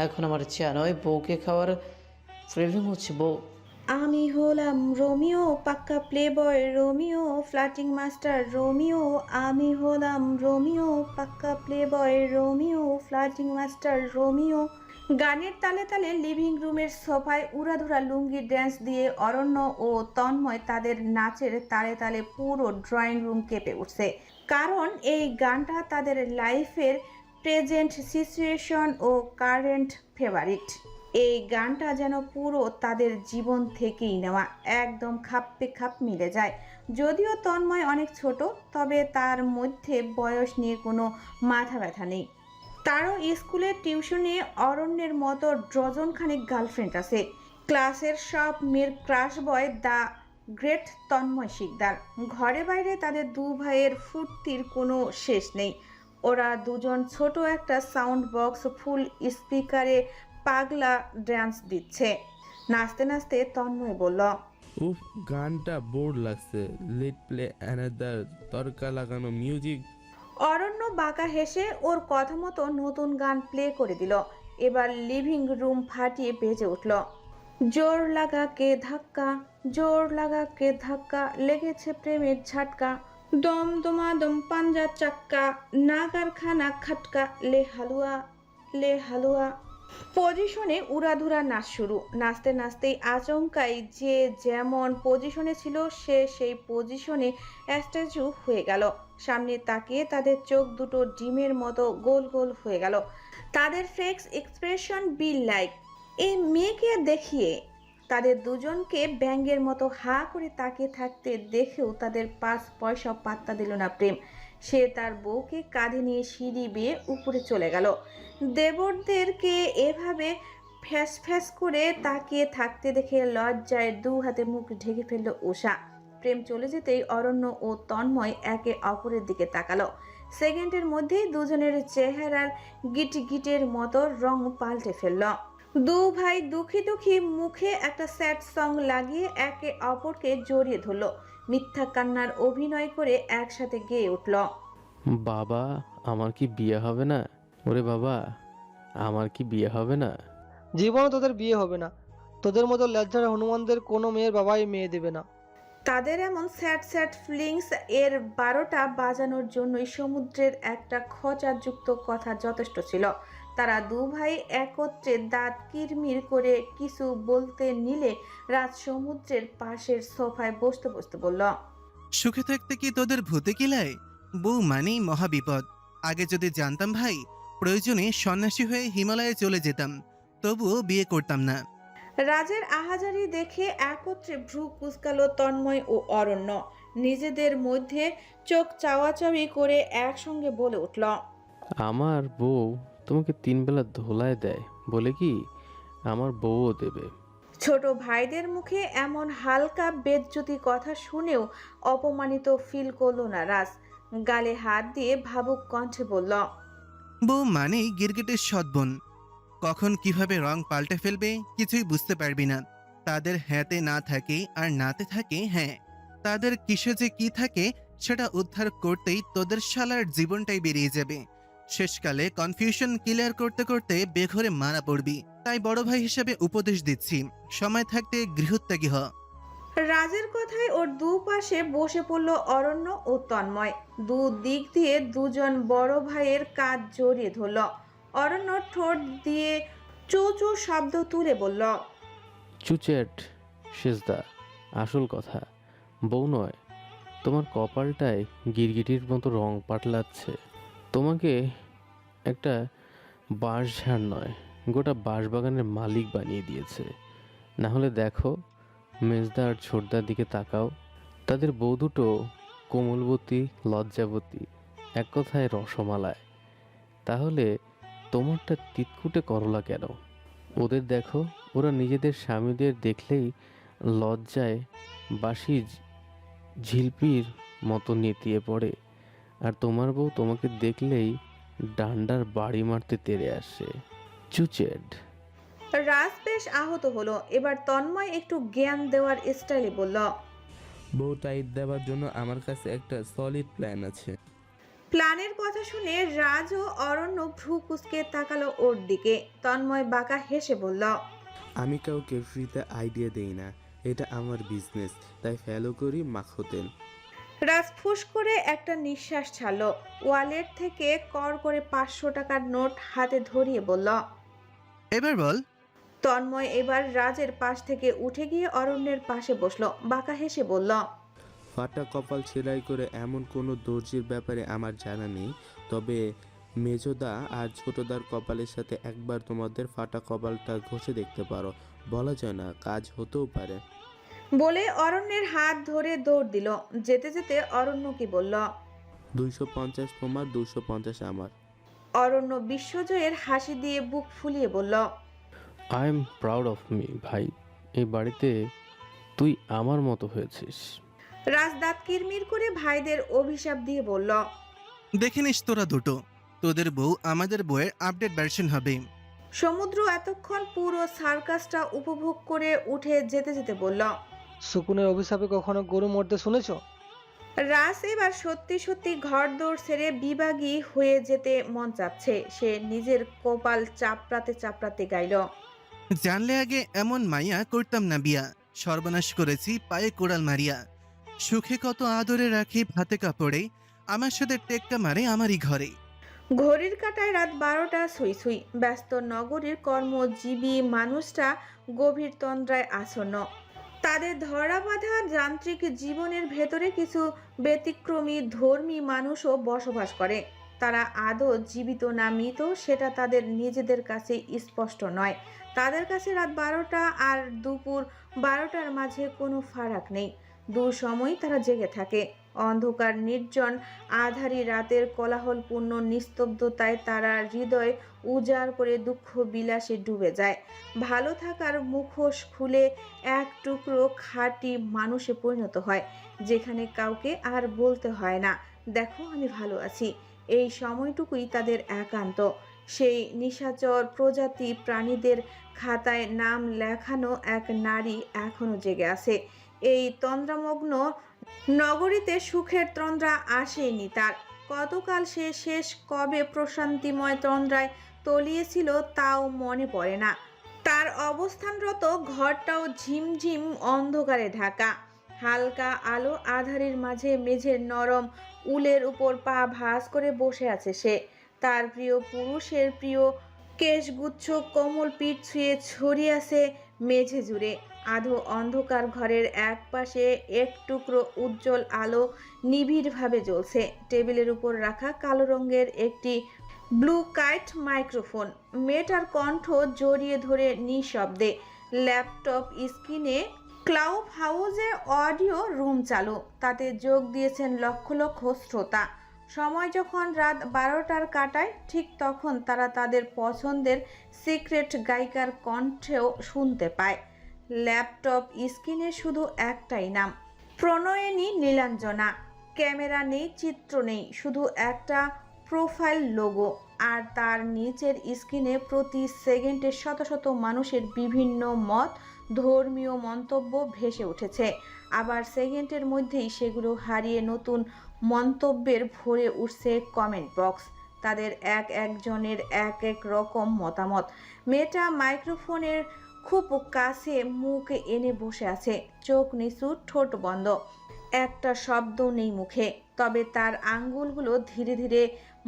Speaker 12: এখন আমার চা নয়, বউকে খাওয়ার ক্রেভিং হচ্ছে। বউ
Speaker 1: আমি হলাম রোমিও, পাক্কা প্লে বয় রোমিও, ফ্লাটিং মাস্টার রোমিও। আমি হলাম রোমিও, পাক্কা প্লে বয় রোমিও, ফ্লাটিং মাস্টার রোমিও। গানের তালে তালে লিভিং রুমের সোফায় উড়াধুরা লুঙ্গি ড্যান্স দিয়ে অরণ্য ও তন্ময় তাদের নাচের তালে তালে পুরো ড্রয়িং রুম কেঁপে উঠছে। কারণ এই গানটা তাদের লাইফের প্রেজেন্ট সিচুয়েশন ও কারেন্ট ফেভারিট। এই গানটা যেন পুরো তাদের জীবন থেকেই নেওয়া, একদম খাপে খাপ মিলে যায়। যদিও তন্ময় অনেক ছোট, তবে তার মধ্যে বয়স নিয়ে কোনো মাথা ব্যথা নেই। তারও স্কুলের টিউশনে অরণ্যের মতো ডজনখানিক গার্লফ্রেন্ড আছে। ক্লাসের সব মেয়ের crush boy the great Tanmay Sikdar. ঘরে বাইরে তাদের দু ভাইয়ের ফুর্তির কোনো শেষ নেই। ওরা দুজন ছোট একটা সাউন্ড বক্স ফুল স্পিকারে পাগলা ড্যান্স দিচ্ছে। নাচতে নাচতে তন্ময় বলল,
Speaker 15: উফ, গানটা বোর লাগছে। লেট প্লে অ্যানাদার তরকা লাগানো মিউজিক।
Speaker 1: অরণ্য বাঁকা হেসে ওর কথা মতো নতুন গান প্লে করে দিল। এবার লিভিং রুম ফাটিয়ে বেজে উঠল, জোর লাগা কে ধাক্কা, জোর লাগা কে ধাক্কা, লেগেছে প্রেমের ঝাটকা, দম দমাদম পাঞ্জা চাক্কা, নাগার খানা খাটকা, লে হালুয়া লে হালুয়া। পজিশনে উড়াধুরা নাচ শুরু। নাচতে নাচতেই আচমকাই যে যেমন পজিশনে ছিল সে সেই পজিশনে স্ট্যাচু হয়ে গেল। সামনে তাকিয়ে তাদের চোখ দুটো ডিমের মতো গোল গোল হয়ে গেল। তাদের ফেক্স এক্সপ্রেশন বিল লাইক। এই মেয়েকে দেখিয়ে তাদের দুজনকে ব্যাঙের মতো হা করে তাকিয়ে থাকতে দেখেও তাদের 5 পয়সা পাত্তা দিল না প্রেম। সে তার বউকে কাঁধে নিয়ে সিঁড়ি বেয়ে উপরে চলে গেল। দেবরদেরকে এভাবে ফ্যাস ফ্যাস করে তাকিয়ে থাকতে দেখে লজ্জায় 2 হাতে মুখ ঢেকে ফেলল উষা। প্রেম চলে যেতেই অরণ্য ও তন্ময় একে অপরের দিকে তাকালো। সেকেন্ডের মধ্যেই দুজনের চেহারার গিটগিটের মতো রং পাল্টে ফেলল। দু ভাই দুঃখী দুঃখী মুখে একটা স্যাড সং লাগিয়ে একে অপরকে জড়িয়ে ধরল। মিথ্যা কান্নার অভিনয় করে একসাথে গেয়ে উঠল,
Speaker 11: বাবা আমার কি বিয়ে হবে না? ওরে বাবা আমার কি বিয়ে হবে না?
Speaker 10: জীবনে তোদের বিয়ে হবে না। তোদের মতো লজ্জার হনুমানদের কোনো মেয়ের বাবাই মেয়ে দেবে না।
Speaker 1: তাদের এমন স্যাড স্যাড ফিলিংস এর 12টা বাজানোর জন্যই সমুদ্রের একটা খোঁচাযুক্ত কথা যথেষ্ট ছিল। তারা দু ভাই একত্রে দাঁত কিরমির করে কিছু বলতে নিলে রাজ সমুদ্রের পাশের সোফায় বসতে বসতে বলল,
Speaker 17: সুখে থাকতে কি তোদের ভূতে কিলায়? বউ মানেই মহাবিপদ। আগে যদি জানতাম ভাই, প্রয়োজনে সন্ন্যাসী হয়ে হিমালয়ে চলে যেতাম, তবুও বিয়ে করতাম না।
Speaker 1: রাজের আহাজারি দেখে একত্রে ভ্রু কুঁচকালো তন্ময় ও অরণ্য। নিজেদের মধ্যে চোখ চাওয়াচাওয়ি করে একসঙ্গে বলে উঠল,
Speaker 11: আমার বউ তোমাকে 3 বেলা ধোলায় দেয় বলে কি আমার বউও দেবে।
Speaker 1: ছোট ভাইদের মুখে এমন হালকা বেজ্জতি কথা শুনেও অপমানিত ফিল করলো না রাজ। গালে হাত দিয়ে ভাবুক কণ্ঠে বলল,
Speaker 17: বউ মানেই গিরগিটের সৎবোন। কখন কিভাবে রং পাল্টে ফেলবে কিছুই বুঝতে পারবি না। তাদের হ্যাঁতে না থাকে আর নাতে থাকে হ্যাঁ। তাদের কিসে যে কি থাকে সেটা উদ্ধার করতেই তোদের শালার জীবনটাই বেরিয়ে যাবে। শেষকালে কনফিউশন ক্লিয়ার করতে করতে বেঘরে মারা পড়বি। তাই বড় ভাই হিসেবে উপদেশ দিচ্ছি, সময় থাকতে গৃহত্যাগী হ।
Speaker 1: রাজের কথায় ওর দুপাশে বসে পড়ল অরণ্য ও তন্ময়। দিক দিয়ে দুজন বড় ভাইয়ের কাঁধ জড়িয়ে ধরল। অরণ্য ঠোঁট দিয়ে চু চু শব্দ তুলে বলল,
Speaker 11: চুচেট শেষদা, আসল কথা বউ নয়, তোমার কপালটায় গিরগিটির মতো রং পাল্টাচ্ছে। তোমাকে একটা বাঁশঝাড় নয়, গোটা বাঁশবাগানের মালিক বানিয়ে দিয়েছে। না হলে দেখো মেজদা আর ছোটদার দিকে তাকাও, তাদের বউ দুটো কোমলবতী লজ্জাবতী, এক কথায় রসমালায়। তাহলে তোমারটা তিতকুটে করলা কেন? ওদের দেখো, ওরা নিজেদের স্বামীদের দেখলেই লজ্জায় বাসি ঝিলপির মতো নেতিয়ে পড়ে, আর তোমার বউ তোমাকে দেখলেই ডান্ডার বাড়ি মারতে তেড়ে আসে। চুচেড।
Speaker 1: রাজ বেশ আহত হলো। এবার তন্ময় একটু জ্ঞান দেওয়ার স্টাইলে বলল,
Speaker 15: বউ টাইট দেওয়ার জন্য আমার কাছে একটা সলিড প্ল্যান আছে।
Speaker 1: প্ল্যানের কথা শুনে রাজ ও অরণ্য ভ্রু কুঁচকে তাকালো ওর দিকে। তন্ময় বাঁকা হেসে বলল,
Speaker 15: আমি কাউকে ফ্রিতে আইডিয়া দেই না, এটা আমার বিজনেস, তাই ফলো করি মাখতেন।
Speaker 1: রাজ ফুস করে একটা নিঃশ্বাস ছাড়ল। ওয়ালেট থেকে কর করে 500 টাকার নোট হাতে ধরিয়ে বলল,
Speaker 17: এবার বল।
Speaker 1: তন্ময় এবার রাজের পাশ থেকে উঠে গিয়ে অরণ্যের পাশে বসলো। বাঁকা হেসে বলল,
Speaker 15: ফাটা কপাল সেলাই করে এমন কোনো দর্জির ব্যাপারে আমার জানা নেই, তবে মেজদা আর ছোটদার কপালের সাথে একবার তোমাদের ফাটা কপালটা ঘষে দেখতে পারো, বলা যায় না, কাজ হতেও পারে।
Speaker 1: বলে অরণ্যের হাত ধরে দৌড় দিল। যেতে যেতে অরণ্য কি বলল,
Speaker 15: 250 তোমার, 250 আমার।
Speaker 1: অরণ্য বিশ্বজয়ের হাসি দিয়ে বুক ফুলিয়ে বলল,
Speaker 11: I am proud of me ভাই। এই বাড়িতে তুই আমার মতো হয়েছিস।
Speaker 1: রাজ দাঁত কিরমির করে ভাইদের অভিশাপ দিয়ে বলল,
Speaker 17: দেখে নিস তোরা দুটো, তোদের বউ আমাদের বউয়ের আপডেট ভার্সন হবে।
Speaker 1: সমুদ্র এতক্ষণ পুরো সার্কাসটা উপভোগ করে উঠে যেতে যেতে বলল,
Speaker 10: শকুনের অভিশাপে কখনো গরু মরতে শুনেছো?
Speaker 1: রাস এবার সত্যি সত্যি ঘরদোর ছেড়ে বিভাগী হয়ে যেতে মন চাচ্ছে। সে নিজের কপাল চাপড়াতে চাপড়াতে গাইল,
Speaker 17: জানলে আগে এমন মাইয়া করতাম না বিয়া, সর্বনাশ করেছি পায়ে কোড়াল মারিয়া। সুখে কত আদরে রাখি ভাতে কাপড়ে, আমার সাথে টেক্কা মারে আমারই ঘরে।
Speaker 1: ঘড়ির কাঁটায় রাত 12টা ছুঁই ছুঁই। ব্যস্ত নগরীর কর্মজীবী মানুষরা গভীর তন্দ্রায় আসন্ন। তাদের ধরা বাঁধা যান্ত্রিক জীবনের ভেতরে কিছু ব্যতিক্রমী ধর্মী মানুষও বসবাস করে। তারা আদৌ জীবিত না মৃত সেটা তাদের নিজেদের কাছে স্পষ্ট নয়। তাদের কাছে রাত 12টা আর দুপুর 12টার মাঝে কোনো ফারাক নেই। দু সময় তারা জেগে থাকে। অন্ধকার নির্জন আধারী রাতের কোলাহলপূর্ণ নিস্তব্ধতায় তারা হৃদয় উজাড় করে দুঃখ বিলাসে ডুবে যায়। ভালো থাকার মুখোশ খুলে এক টুকরো খাঁটি মানুষে পরিণত হয়, যেখানে কাউকে আর বলতে হয় না, দেখো আমি ভালো আছি। এই সময়টুকুই তাদের একান্ত। সেই নিশাচর প্রজাতি প্রাণীদের খাতায় নাম লেখানো এক নারী এখনো জেগে আছে। এই তন্দ্রামগ্ন নগরীতে সুখের তন্দ্রা আসেনি তার। কতকাল সে শেষ কবে প্রশান্তিময় তন্দ্রায় তলিয়েছিল তাও মনে পড়ে না। তার অবস্থানরত ঘরটাও ঝিমঝিম অন্ধকারে ঢাকা। হালকা আলো আধারের মাঝে মেঝের নরম উলের উপর পা ভাঁজ করে বসে আছে সে। তার প্রিয় পুরুষের প্রিয় কেশগুচ্ছ কোমল পিঠ ছুঁয়ে ছড়িয়ে আছে মেঝে জুড়ে। আধো অন্ধকার ঘরের এক পাশে এক টুকরো উজ্জ্বল আলো নিবিড়ভাবে জ্বলছে। টেবিলের উপর রাখা কালো রঙের একটি ব্লু কাইট মাইক্রোফোন। মেয়েটার কণ্ঠ জড়িয়ে ধরে নিঃশব্দে। ল্যাপটপ স্ক্রিনে ক্লাউড হাউসে অডিও রুম চালু। তাতে যোগ দিয়েছেন লক্ষ লক্ষ শ্রোতা। সময় যখন রাত 12টার কাটায়, ঠিক তখন তারা তাদের পছন্দের সিক্রেট গায়িকার কণ্ঠেও শুনতে পায়। ল্যাপটপ স্ক্রিনে শুধু একটাই নাম, প্রণয়িনী নীলাঞ্জনা। ক্যামেরা নেই, চিত্র নেই, শুধু একটা প্রোফাইল লোগো। আর তার নিচের স্ক্রিনে প্রতি সেকেন্ডে শত শত মানুষের বিভিন্ন মত, ধর্মীয় মন্তব্য ভেসে উঠেছে। আবার সেকেন্ডের মধ্যেই সেগুলো হারিয়ে নতুন মন্তব্যের ভরে উঠছে কমেন্ট বক্স। তাদের এক একজনের এক এক রকম মতামত। মেয়েটা মাইক্রোফোনের খুব কাছে মুখ এনে বসে আছে, চোখ নিচু, ঠোঁট বন্ধ, একটা শব্দ নেই মুখে। তবে তার আঙ্গুলগুলো ধীরে ধীরে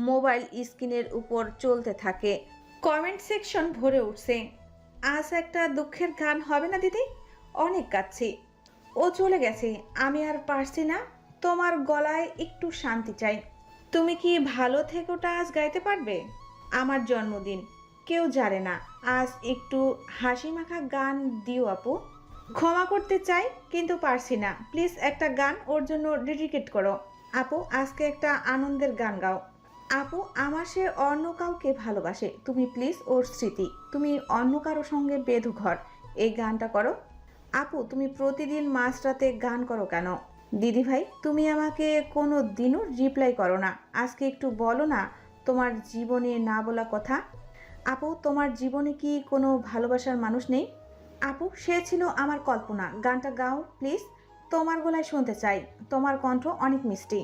Speaker 1: মোবাইল স্ক্রিনের উপর চলতে থাকে। কমেন্ট সেকশন ভরে উঠছে, আজ একটা দুঃখের গান হবে না দিদি? অনেক গাচ্ছি, ও চলে গেছে, আমি আর পারছি না, তোমার গলায় একটু শান্তি চাই। তুমি কি ভালো থেকোটা আজ গাইতে পারবে? আমার জন্মদিন, কেউ জানে না, আজ একটু হাসি মাখা গান দিও আপু। ক্ষমা করতে চাই কিন্তু পারছি না, প্লিজ একটা গান ওর জন্য ডেডিকেট করো। আপু আজকে একটা আনন্দের গান গাও। আপু আমার সে অন্য কাউকে ভালোবাসে, তুমি প্লিজ ওর স্মৃতি, তুমি অন্য কারো সঙ্গে বেঁধো ঘর, এই গানটা করো। আপু তুমি প্রতিদিন মাঝরাতে গান করো কেন? দিদি ভাই তুমি আমাকে কোনো দিনও রিপ্লাই করো না, আজকে একটু বলো না তোমার জীবনে না বলা কথা। আপু তোমার জীবনে কি কোনো ভালোবাসার মানুষ নেই? আপু সে ছিল আমার কল্পনা, গানটা গাও প্লিজ, তোমার গলায় শুনতে চাই, তোমার কণ্ঠ অনেক মিষ্টি।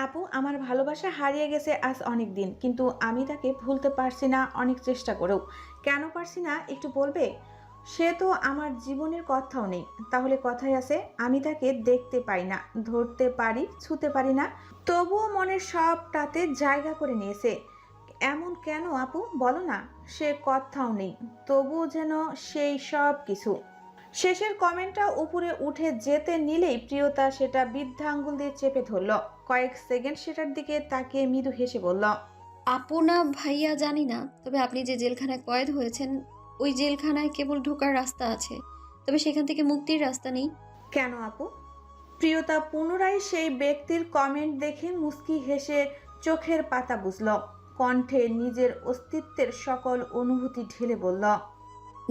Speaker 1: আপু আমার ভালোবাসা হারিয়ে গেছে আজ অনেক দিন, কিন্তু আমি তাকে ভুলতে পারছি না অনেক চেষ্টা করেও। কেন পারছি না একটু বলবে? সে তো আমার জীবনের কথাও নেই, তাহলে কথাই আছে আমি তাকে দেখতে পাই না, ধরতে পারি, ছুঁতে পারি না, তবুও মনের সবটাতে জায়গা করে নিয়েছে। এমন কেন আপু বলো না? সে কথাও নেই, তবুও যেন সেই সব কিছু। শেষের কমেন্টটা উপরে উঠে যেতে নিলেই প্রিয়তা সেটা বৃদ্ধা আঙ্গুল দিয়ে চেপে ধরল। কয়েক সেকেন্ড সেটার দিকে তাকিয়ে মৃদু হেসে বলল,
Speaker 18: আপু না ভাইয়া জানি না, তবে আপনি যে জেলখানায় কয়েদ হয়েছেন ওই জেলখানায় কেবল ঢোকার রাস্তা আছে, তবে সেখান থেকে মুক্তির রাস্তা নেই।
Speaker 1: কেন আপু? প্রিয়তা পুনরায় সেই ব্যক্তির কমেন্ট দেখে মুস্কি হেসে চোখের পাতা বুঝল, কণ্ঠে নিজের অস্তিত্বের সকল অনুভূতি ঢেলে বলল,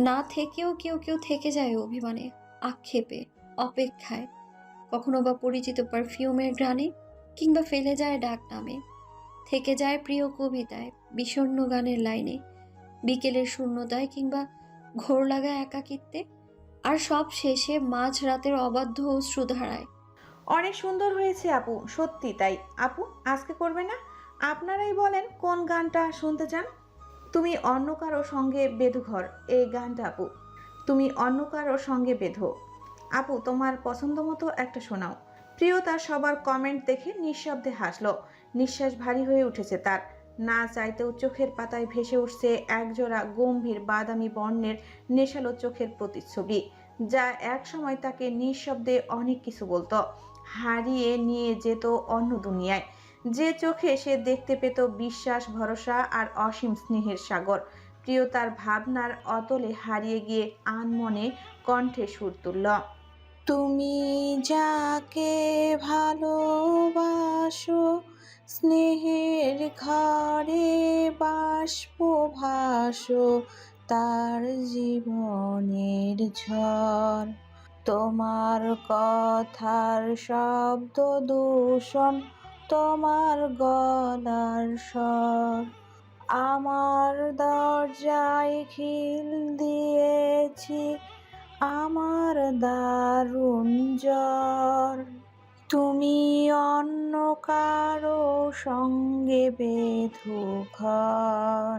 Speaker 18: না থেকেও কেউ কেউ থেকে যায় অভিমানে, আক্ষেপে, অপেক্ষায়, কখনো বা পরিচিত পারফিউমের ঘ্রাণে, কিংবা ফেলে যায় ডাক নামে, থেকে যায় প্রিয় কবিতায়, বিষণ্ণ গানের লাইনে, বিকেলের শূন্যতায় কিংবা ঘোর লাগা একাকিত্বে, আর সব শেষে মাঝ রাতের অবাধ্য অশ্রুধারায়।
Speaker 1: অনেক সুন্দর হয়েছে আপু, সত্যি তাই। আপু আজকে করবে না? আপনারাই বলেন কোন গানটা শুনতে চান। তুমি অন্য কারো সঙ্গে বেঁধো ঘর, এই গানটা আপু। তুমি অন্য কারো সঙ্গে বেঁধো। আপু তোমার পছন্দ মতো একটা শোনাও। প্রিয়তা সবার কমেন্ট দেখে নিঃশব্দে হাসলো। নিঃশ্বাস ভারী হয়ে উঠেছে তার। না চাইতেও চোখের পাতায় ভেসে উঠছে একজোড়া গম্ভীর বাদামি বর্ণের নেশালো চোখের প্রতিচ্ছবি, যা এক সময় তাকে নিঃশব্দে অনেক কিছু বলতো, হারিয়ে নিয়ে যেত অন্য দুনিয়ায়। যে চোখে সে দেখতে পেত বিশ্বাস, ভরসা আর অসীম স্নেহের সাগর। প্রিয়তার ভাবনার অতলে হারিয়ে গিয়ে আনমনে কণ্ঠে সুর তুলল। তুমি যাকে ভালোবাসো, স্নেহের ঘরে বাষ্প ভাসো, তার জীবনের ঝড়। তোমার কথার শব্দ দূষণ, তোমার গলার স্বর আমার দরজায় খিল দিয়েছি, আমার দারুণ জ্বর। তুমি অন্য কারো সঙ্গে বেঁধো ঘর,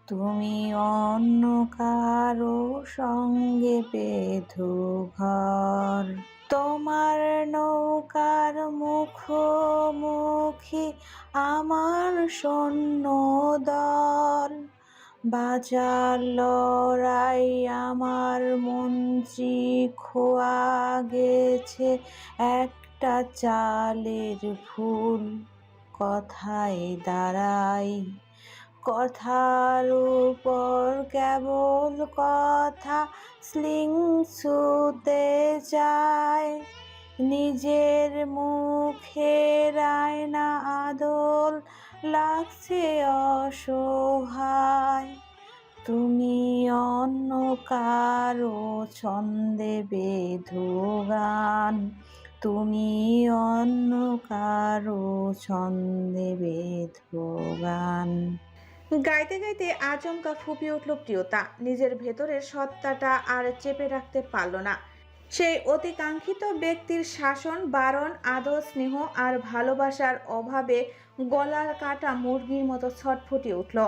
Speaker 1: তুমি অন্য কারো সঙ্গে বেঁধো ঘর। তোমার নৌকার মুখোমুখি আমার সৈন্য দল, বাজার লড়াই আমার মন্ত্রী খোয়া গেছে একটা চালের ফুল। কথায় দাঁড়াই, কথার উপর কেবল কথা স্লিং ছুতে যায়, নিজের মুখের আয়না আদল লাগছে অসহায়। তুমি অন্য কারো ছন্দে বেঁধো গান, তুমি অন্য কারো ছন্দে বেঁধো গান। গাইতে গাইতে আচমকা ফুঁপিয়ে উঠল প্রিয়তা। নিজের ভেতরের সত্তাটা আর চেপে রাখতে পারল না। সেই অতিকাঙ্ক্ষিত ব্যক্তির শাসন, বারণ, আদর, স্নেহ আর ভালোবাসার অভাবে গলার কাটা মুরগির মতো ছটফটিয়ে উঠল।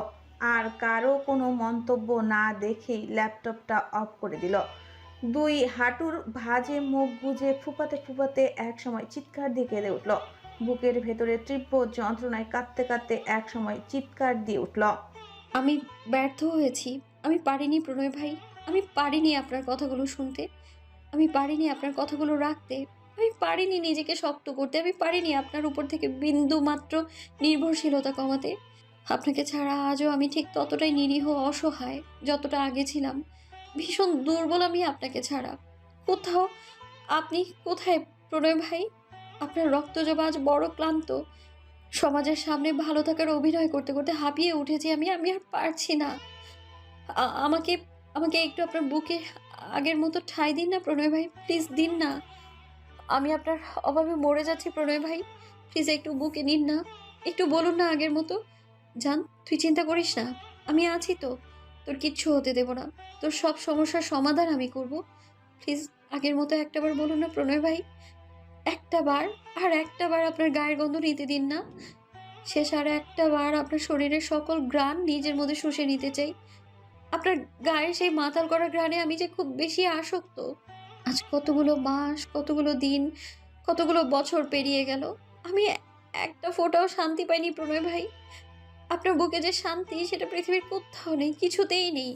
Speaker 1: আর কারো কোনো মন্তব্য না দেখেই ল্যাপটপটা অফ করে দিল। দুই হাঁটুর ভাঁজে মুখ গুজে ফুপাতে ফুপাতে একসময় চিৎকার দিয়ে কেঁদে উঠল। বুকের ভেতরে তীব্র যন্ত্রণায় কাঁদতে কাঁদতে একসময় চিৎকার দিয়ে উঠল।
Speaker 18: আমি ব্যর্থ হয়েছি, আমি পারিনি প্রণয় ভাই, আমি পারিনি আপনার কথাগুলো শুনতে, আমি পারিনি আপনার কথাগুলো রাখতে, আমি পারিনি নিজেকে শক্ত করতে, আমি পারিনি আপনার উপর থেকে বিন্দু মাত্র নির্ভরশীলতা কমাতে। আপনাকে ছাড়া আজও আমি ঠিক ততটাই নিরীহ, অসহায় যতটা আগে ছিলাম। ভীষণ দুর্বল আমি আপনাকে ছাড়া। কোথাও আপনি কোথায় প্রণয় ভাই? আপনার রক্তজবা আজ বড় ক্লান্ত। সমাজের সামনে ভালো থাকার অভিনয় করতে করতে হাঁপিয়ে উঠেছি আমি, আমি আর পারছি না। আমাকে আমাকে একটু আপনার বুকে আগের মতো ঠাঁই দিন না প্রণয় ভাই, প্লিজ দিন না। আমি আপনার অভাবে মরে যাচ্ছি প্রণয় ভাই, প্লিজ একটু বুকে নিন না, একটু বলুন না আগের মতো, জান তুই চিন্তা করিস না, আমি আছি তো, তোর কিচ্ছু হতে দেব না, তোর সব সমস্যার সমাধান আমি করব। প্লিজ আগের মতো একটাবার বলুন না প্রণয় ভাই, একটাবার, আর একটাবার আপনার গায়ের গন্ধ নিতে দিন না। শেষ আর একটাবার আপনার শরীরের সকল ঘ্রাণ নিজের মধ্যে শুষে নিতে চাই। আপনার গায়ের সেই মাতাল করা ঘ্রাণে আমি যে খুব বেশি আসক্ত। আজ কতগুলো মাস, কতগুলো দিন, কতগুলো বছর পেরিয়ে গেল, আমি একটা ফোঁটাও শান্তি পাইনি প্রণয় ভাই। আপনার বুকে যে শান্তি, সেটা পৃথিবীর কোথাও নেই, কিছুতেই নেই।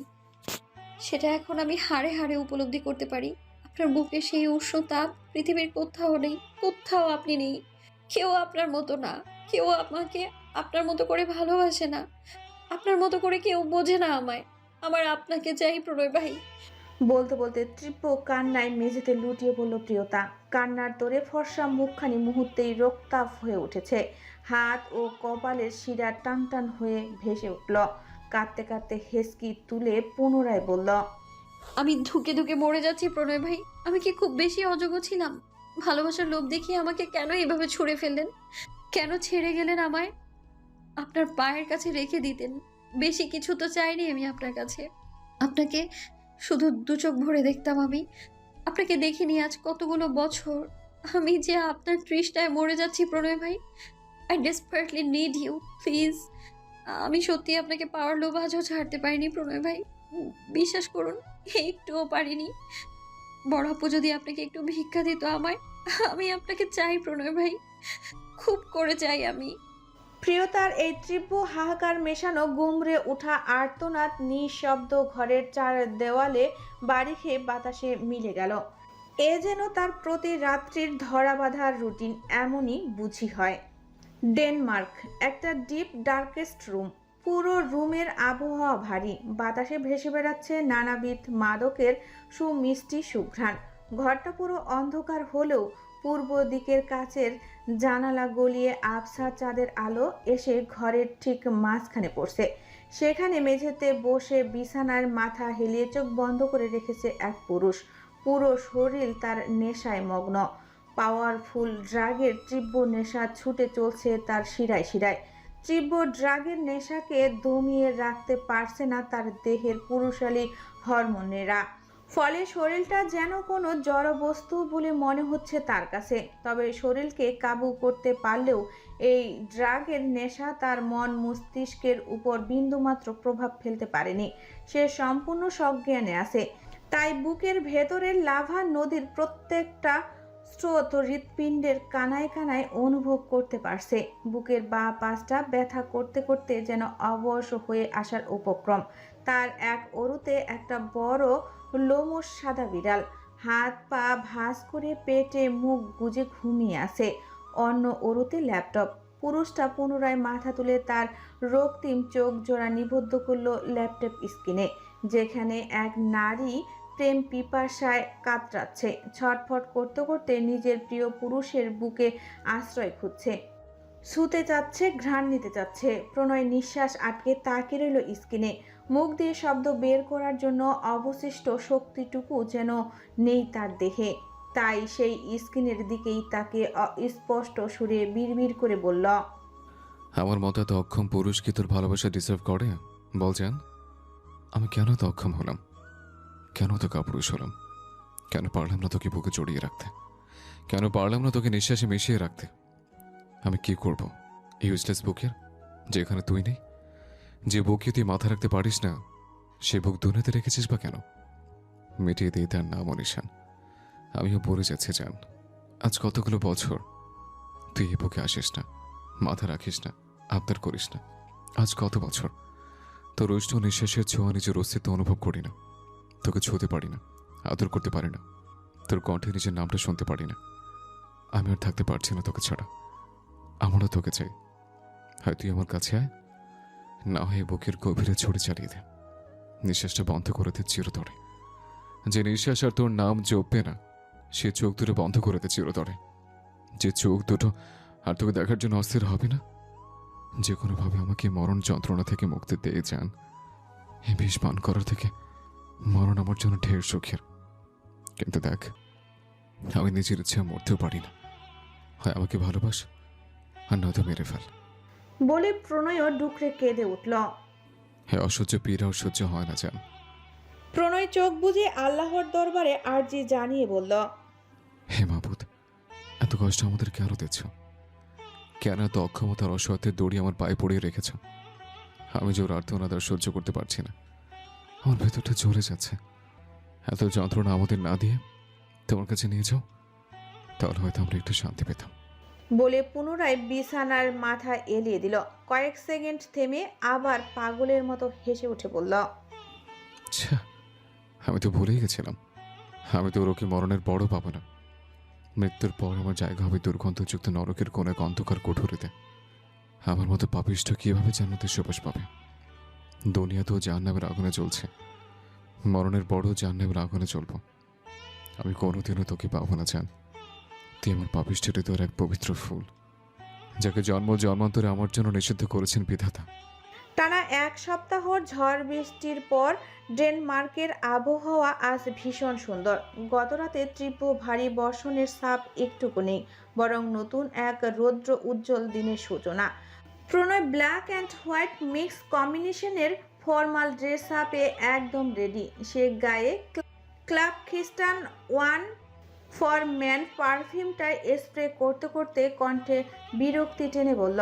Speaker 18: সেটা এখন আমি হাড়ে হাড়ে উপলব্ধি করতে পারি। আপনার বুকে সেই উষ্ণ তাপ পৃথিবীর কোথাও নেই, কোথাও আপনি নেই। কেউ আপনার মতো না, কেউ আমাকে আপনার মতো করে ভালোবাসে না, আপনার মতো করে কেউ বোঝে না আমায়। আমার আপনাকে চাই প্রণয় ভাই।
Speaker 1: বলতে বলতে তীব্র কান্নায় মেঝেতে লুটিয়ে পড়ল প্রিয়তা। কান্নার তোরে ফর্সা মুখখানি মুহূর্তেই রক্তাভ হয়ে উঠেছে। হাত ও কপালের শিরা টান টান হয়ে ভেসে উঠল। কাঁদতে কাঁদতে হেসকি তুলে পুনরায় বলল,
Speaker 18: আমি ধুকে ধুকে মরে যাচ্ছি প্রণয় ভাই। আমি কি খুব বেশি অযোগ্য ছিলাম? ভালোবাসার লোভ দেখিয়ে আমাকে কেন এইভাবে ছুঁড়ে ফেললেন? কেন ছেড়ে গেলেন আমায়? আপনার পায়ের কাছে রেখে দিতেন। বেশি কিছু তো চাইনি আমি আপনার কাছে। আপনাকে শুধু দু চোখ ভরে দেখতাম আমি। আপনাকে দেখিনি আজ কতগুলো বছর। আমি যে আপনার তৃষ্ণায় মরে যাচ্ছি প্রণয় ভাই। I desperately need you, please. আমি সত্যি আপনাকে পাওয়ার লোভ আজও ছাড়তে পারিনি প্রণয় ভাই। বিশ্বাস করুন, একটুও পারিনি। বড় আপু যদি আপনাকে একটু ভিক্ষা দিত আমায়, আমি আপনাকে চাই প্রণয় ভাই, খুব করে চাই আমি।
Speaker 1: প্রিয়তার এই তীব্র হাহাকার মেশানো গুমড়ে ওঠা আর্তনাদ নিঃশব্দ ঘরের চার দেওয়ালে বাড়ি খেয়ে বাতাসে মিলে গেল। এ যেন তার প্রতি রাত্রির ধরা বাঁধার রুটিন, এমনই বুঝি হয়। ডেনমার্ক, একটা ডিপ ডার্কেস্ট রুম। পুরো রুমের আবহাওয়া ভারী, বাতাসে ভেসে বেড়াচ্ছে নানাবিধ মাদকের সুমিষ্টি সুঘ্রাণ। ঘরটা পুরো অন্ধকার হলেও পূর্ব দিকের কাচের জানালা গলিয়ে আবছা চাঁদের আলো এসে ঘরের ঠিক মাঝখানে পড়ছে। সেখানে মেঝেতে বসে বিছানার মাথা হেলিয়ে চোখ বন্ধ করে রেখেছে এক পুরুষ। পুরো শরীর তার নেশায় মগ্ন। পাওয়ারফুল ড্রাগের তীব্র নেশা ছুটে চলছে তার শিরায় শিরায়। তীব্র ড্রাগের নেশাকে দমিয়ে রাখতে পারছে না তার দেহের পুরুষালী হরমোনেরা। ফলে শরীরটা যেন কোনো জড়বস্তু বলে মনে হচ্ছে তার কাছে। তবে শরীরকে কাবু করতে পারলেও এই ড্রাগের নেশা তার মন মস্তিষ্কের উপর বিন্দুমাত্র প্রভাব ফেলতে পারেনি। সে সম্পূর্ণ সজ্ঞানে আছে। তাই বুকের ভেতরের লাভা নদীর প্রত্যেকটা স্রোত হৃৎপিণ্ডের কানায় কানায় অনুভব করতে পারছে। বুকের বাঁ পাশটা ব্যথা করতে করতে যেন অবশ হয়ে আসার উপক্রম। তার এক অরুতে একটা বড় লোমশ সাদা বিড়াল হাত পা ভাঁজ করে পেটে মুখ গুজে ঘুমিয়ে আছে। অন্য অরুতে ল্যাপটপ। পুরুষটা পুনরায় মাথা তুলে তার রক্তিম চোখ জোড়া নিবদ্ধ করলো ল্যাপটপ স্ক্রিনে, যেখানে এক নারী প্রেম পিপাসায় কাতরাচ্ছে, ছটফট করতে করতে নিজের প্রিয় পুরুষের বুকে আশ্রয় খুঁজছে। ছুতে চাচ্ছে, ঘ্রাণ নিতে চাচ্ছে। প্রণয় নিঃশ্বাস আটকে তাকিয়ে রইল স্ক্রিনে। মুখ দিয়ে শব্দ বের করার জন্য অবশিষ্ট শক্তিটুকু যেন নেই তার দেহে। তাই সেই স্ক্রিনের দিকেই তাকে অস্পষ্ট সুরে বিড়বিড় করে বলল,
Speaker 19: আমার মতো এত অক্ষম পুরুষ কি তোর ভালোবাসা ডিজার্ভ করে? বল জান, আমি কেন এত অক্ষম হলাম? কেন তো কাপুরুষ হলাম? কেন পারলাম না তোকে বুকে জড়িয়ে রাখতে? কেন পারলাম না তোকে নিঃশ্বাসে মিশিয়ে রাখতে? আমি কি করব ইউজলেস বুকের, যেখানে তুই নেই? যে বুকে তুই মাথা রাখতে পারিস না, সে বুক দুনিয়াতে রেখেছিস বা কেন? মিটিয়ে দিই তার নাম ও নিশান। আমিও পড়ে যাচ্ছি জান। আজ কতগুলো বছর তুই এই বুকে আসিস না, মাথা রাখিস না, আবদার করিস না। আজ কত বছর তোর উষ্ণ নিঃশ্বাসের ছোঁয়া নিজের অস্তিত্ব অনুভব করি না। তোকে ছুঁতে পারি না, আদর করতে পারি না, তোর কণ্ঠে নিজের নামটা শুনতে পারি না। আমি আর থাকতে পারছি না তোকে ছাড়া। আমারও তোকে চাই। হয় তুই আমার কাছে আয়, না হয় বুকের গভীরে ছড়ে চালিয়ে দে। নিঃশ্বাসটা বন্ধ করে দে চিরতরে। যে নিঃশ্বাস আর তোর নাম জপবে না, সে চোখ দুটো বন্ধ করে দে চিরতরে। যে চোখ দুটো আর তোকে দেখার জন্য অস্থির হবে না, যে কোনোভাবে আমাকে মরণ যন্ত্রণা থেকে মুক্তি দিয়ে যান। এই বিষ পান করার থেকে মরণ আমার জন্য ঢের সুখের। কিন্তু দেখ, আমি নিজের ইচ্ছা মরতেও পারি না। হয় আমাকে ভালোবাস, আর নয়তো মেরে ফেল।
Speaker 1: বলে প্রণয়ও ডুকরে কেঁদে উঠল।
Speaker 19: হ্যাঁ, অসহ্য পীড়াও সহ্য হয় না জান।
Speaker 1: প্রণয় চোখ বুজে আল্লাহর দরবারে আরজি জানিয়ে বলল,
Speaker 19: হে মাবুদ, এত কষ্ট আমাদের কেন দিচ্ছ? কেন এত অক্ষমতার অসহায়ত্বের দড়ি আমার পায়ে পড়িয়ে রেখেছ? আমি জোর আর্তনাদ সহ্য করতে পারছি না। আমার ভেতরটা জ্বলে যাচ্ছে। এত যন্ত্রণা আমাদের না দিয়ে তোমার কাছে নিয়ে যাও, তাহলে হয়তো আমরা একটু শান্তি পেতাম।
Speaker 1: বলে পুনরায় বিছানার মাথা এলিয়ে দিল। কয়েক সেকেন্ড থেমে আবার পাগলের মতো হেসে উঠে বলল,
Speaker 19: আচ্ছা, আমি তো ভুলেই গেছিলাম। আমি তো ওকে মরণের বড় পাবো না। মৃত্যুর পর আমার জায়গা হবে দুর্গন্ধযুক্ত নরকের কোন এক অন্ধকার কোঠরিতে। আমার মতো পাপিষ্ঠ কিভাবে জান্নাতের সুবাস পাবে? দুনিয়াতেও জাহান্নামের আগুনে জ্বলছে, মরণের বড় জাহান্নামের আগুনে জ্বলব। আমি কোনোদিনও তোকে পাবো না জান। তুই আমার পাপিষ্ঠ হৃদয়ের এক পবিত্র ফুল, যাকে জন্ম জন্মান্তরে আমার জন্য নিষিদ্ধ করেছেন বিধাতা।
Speaker 1: টানা এক সপ্তাহ ঝড় বৃষ্টির পর ডেনমার্কের আবহাওয়া আজ ভীষণ সুন্দর। গতরাতে তীব্র ভারী বর্ষণের ছাপ একটুকু নেই, বরং নতুন এক রৌদ্র উজ্জ্বল দিনের সূচনা। Pranay black and white mix কম্বিনেশনের ফর্মাল ড্রেস আপে একদম রেডি। সে গায়ে club christian one for man পারফিউমটায় স্প্রে করতে করতে কণ্ঠে বিরক্তি টেনে বলল,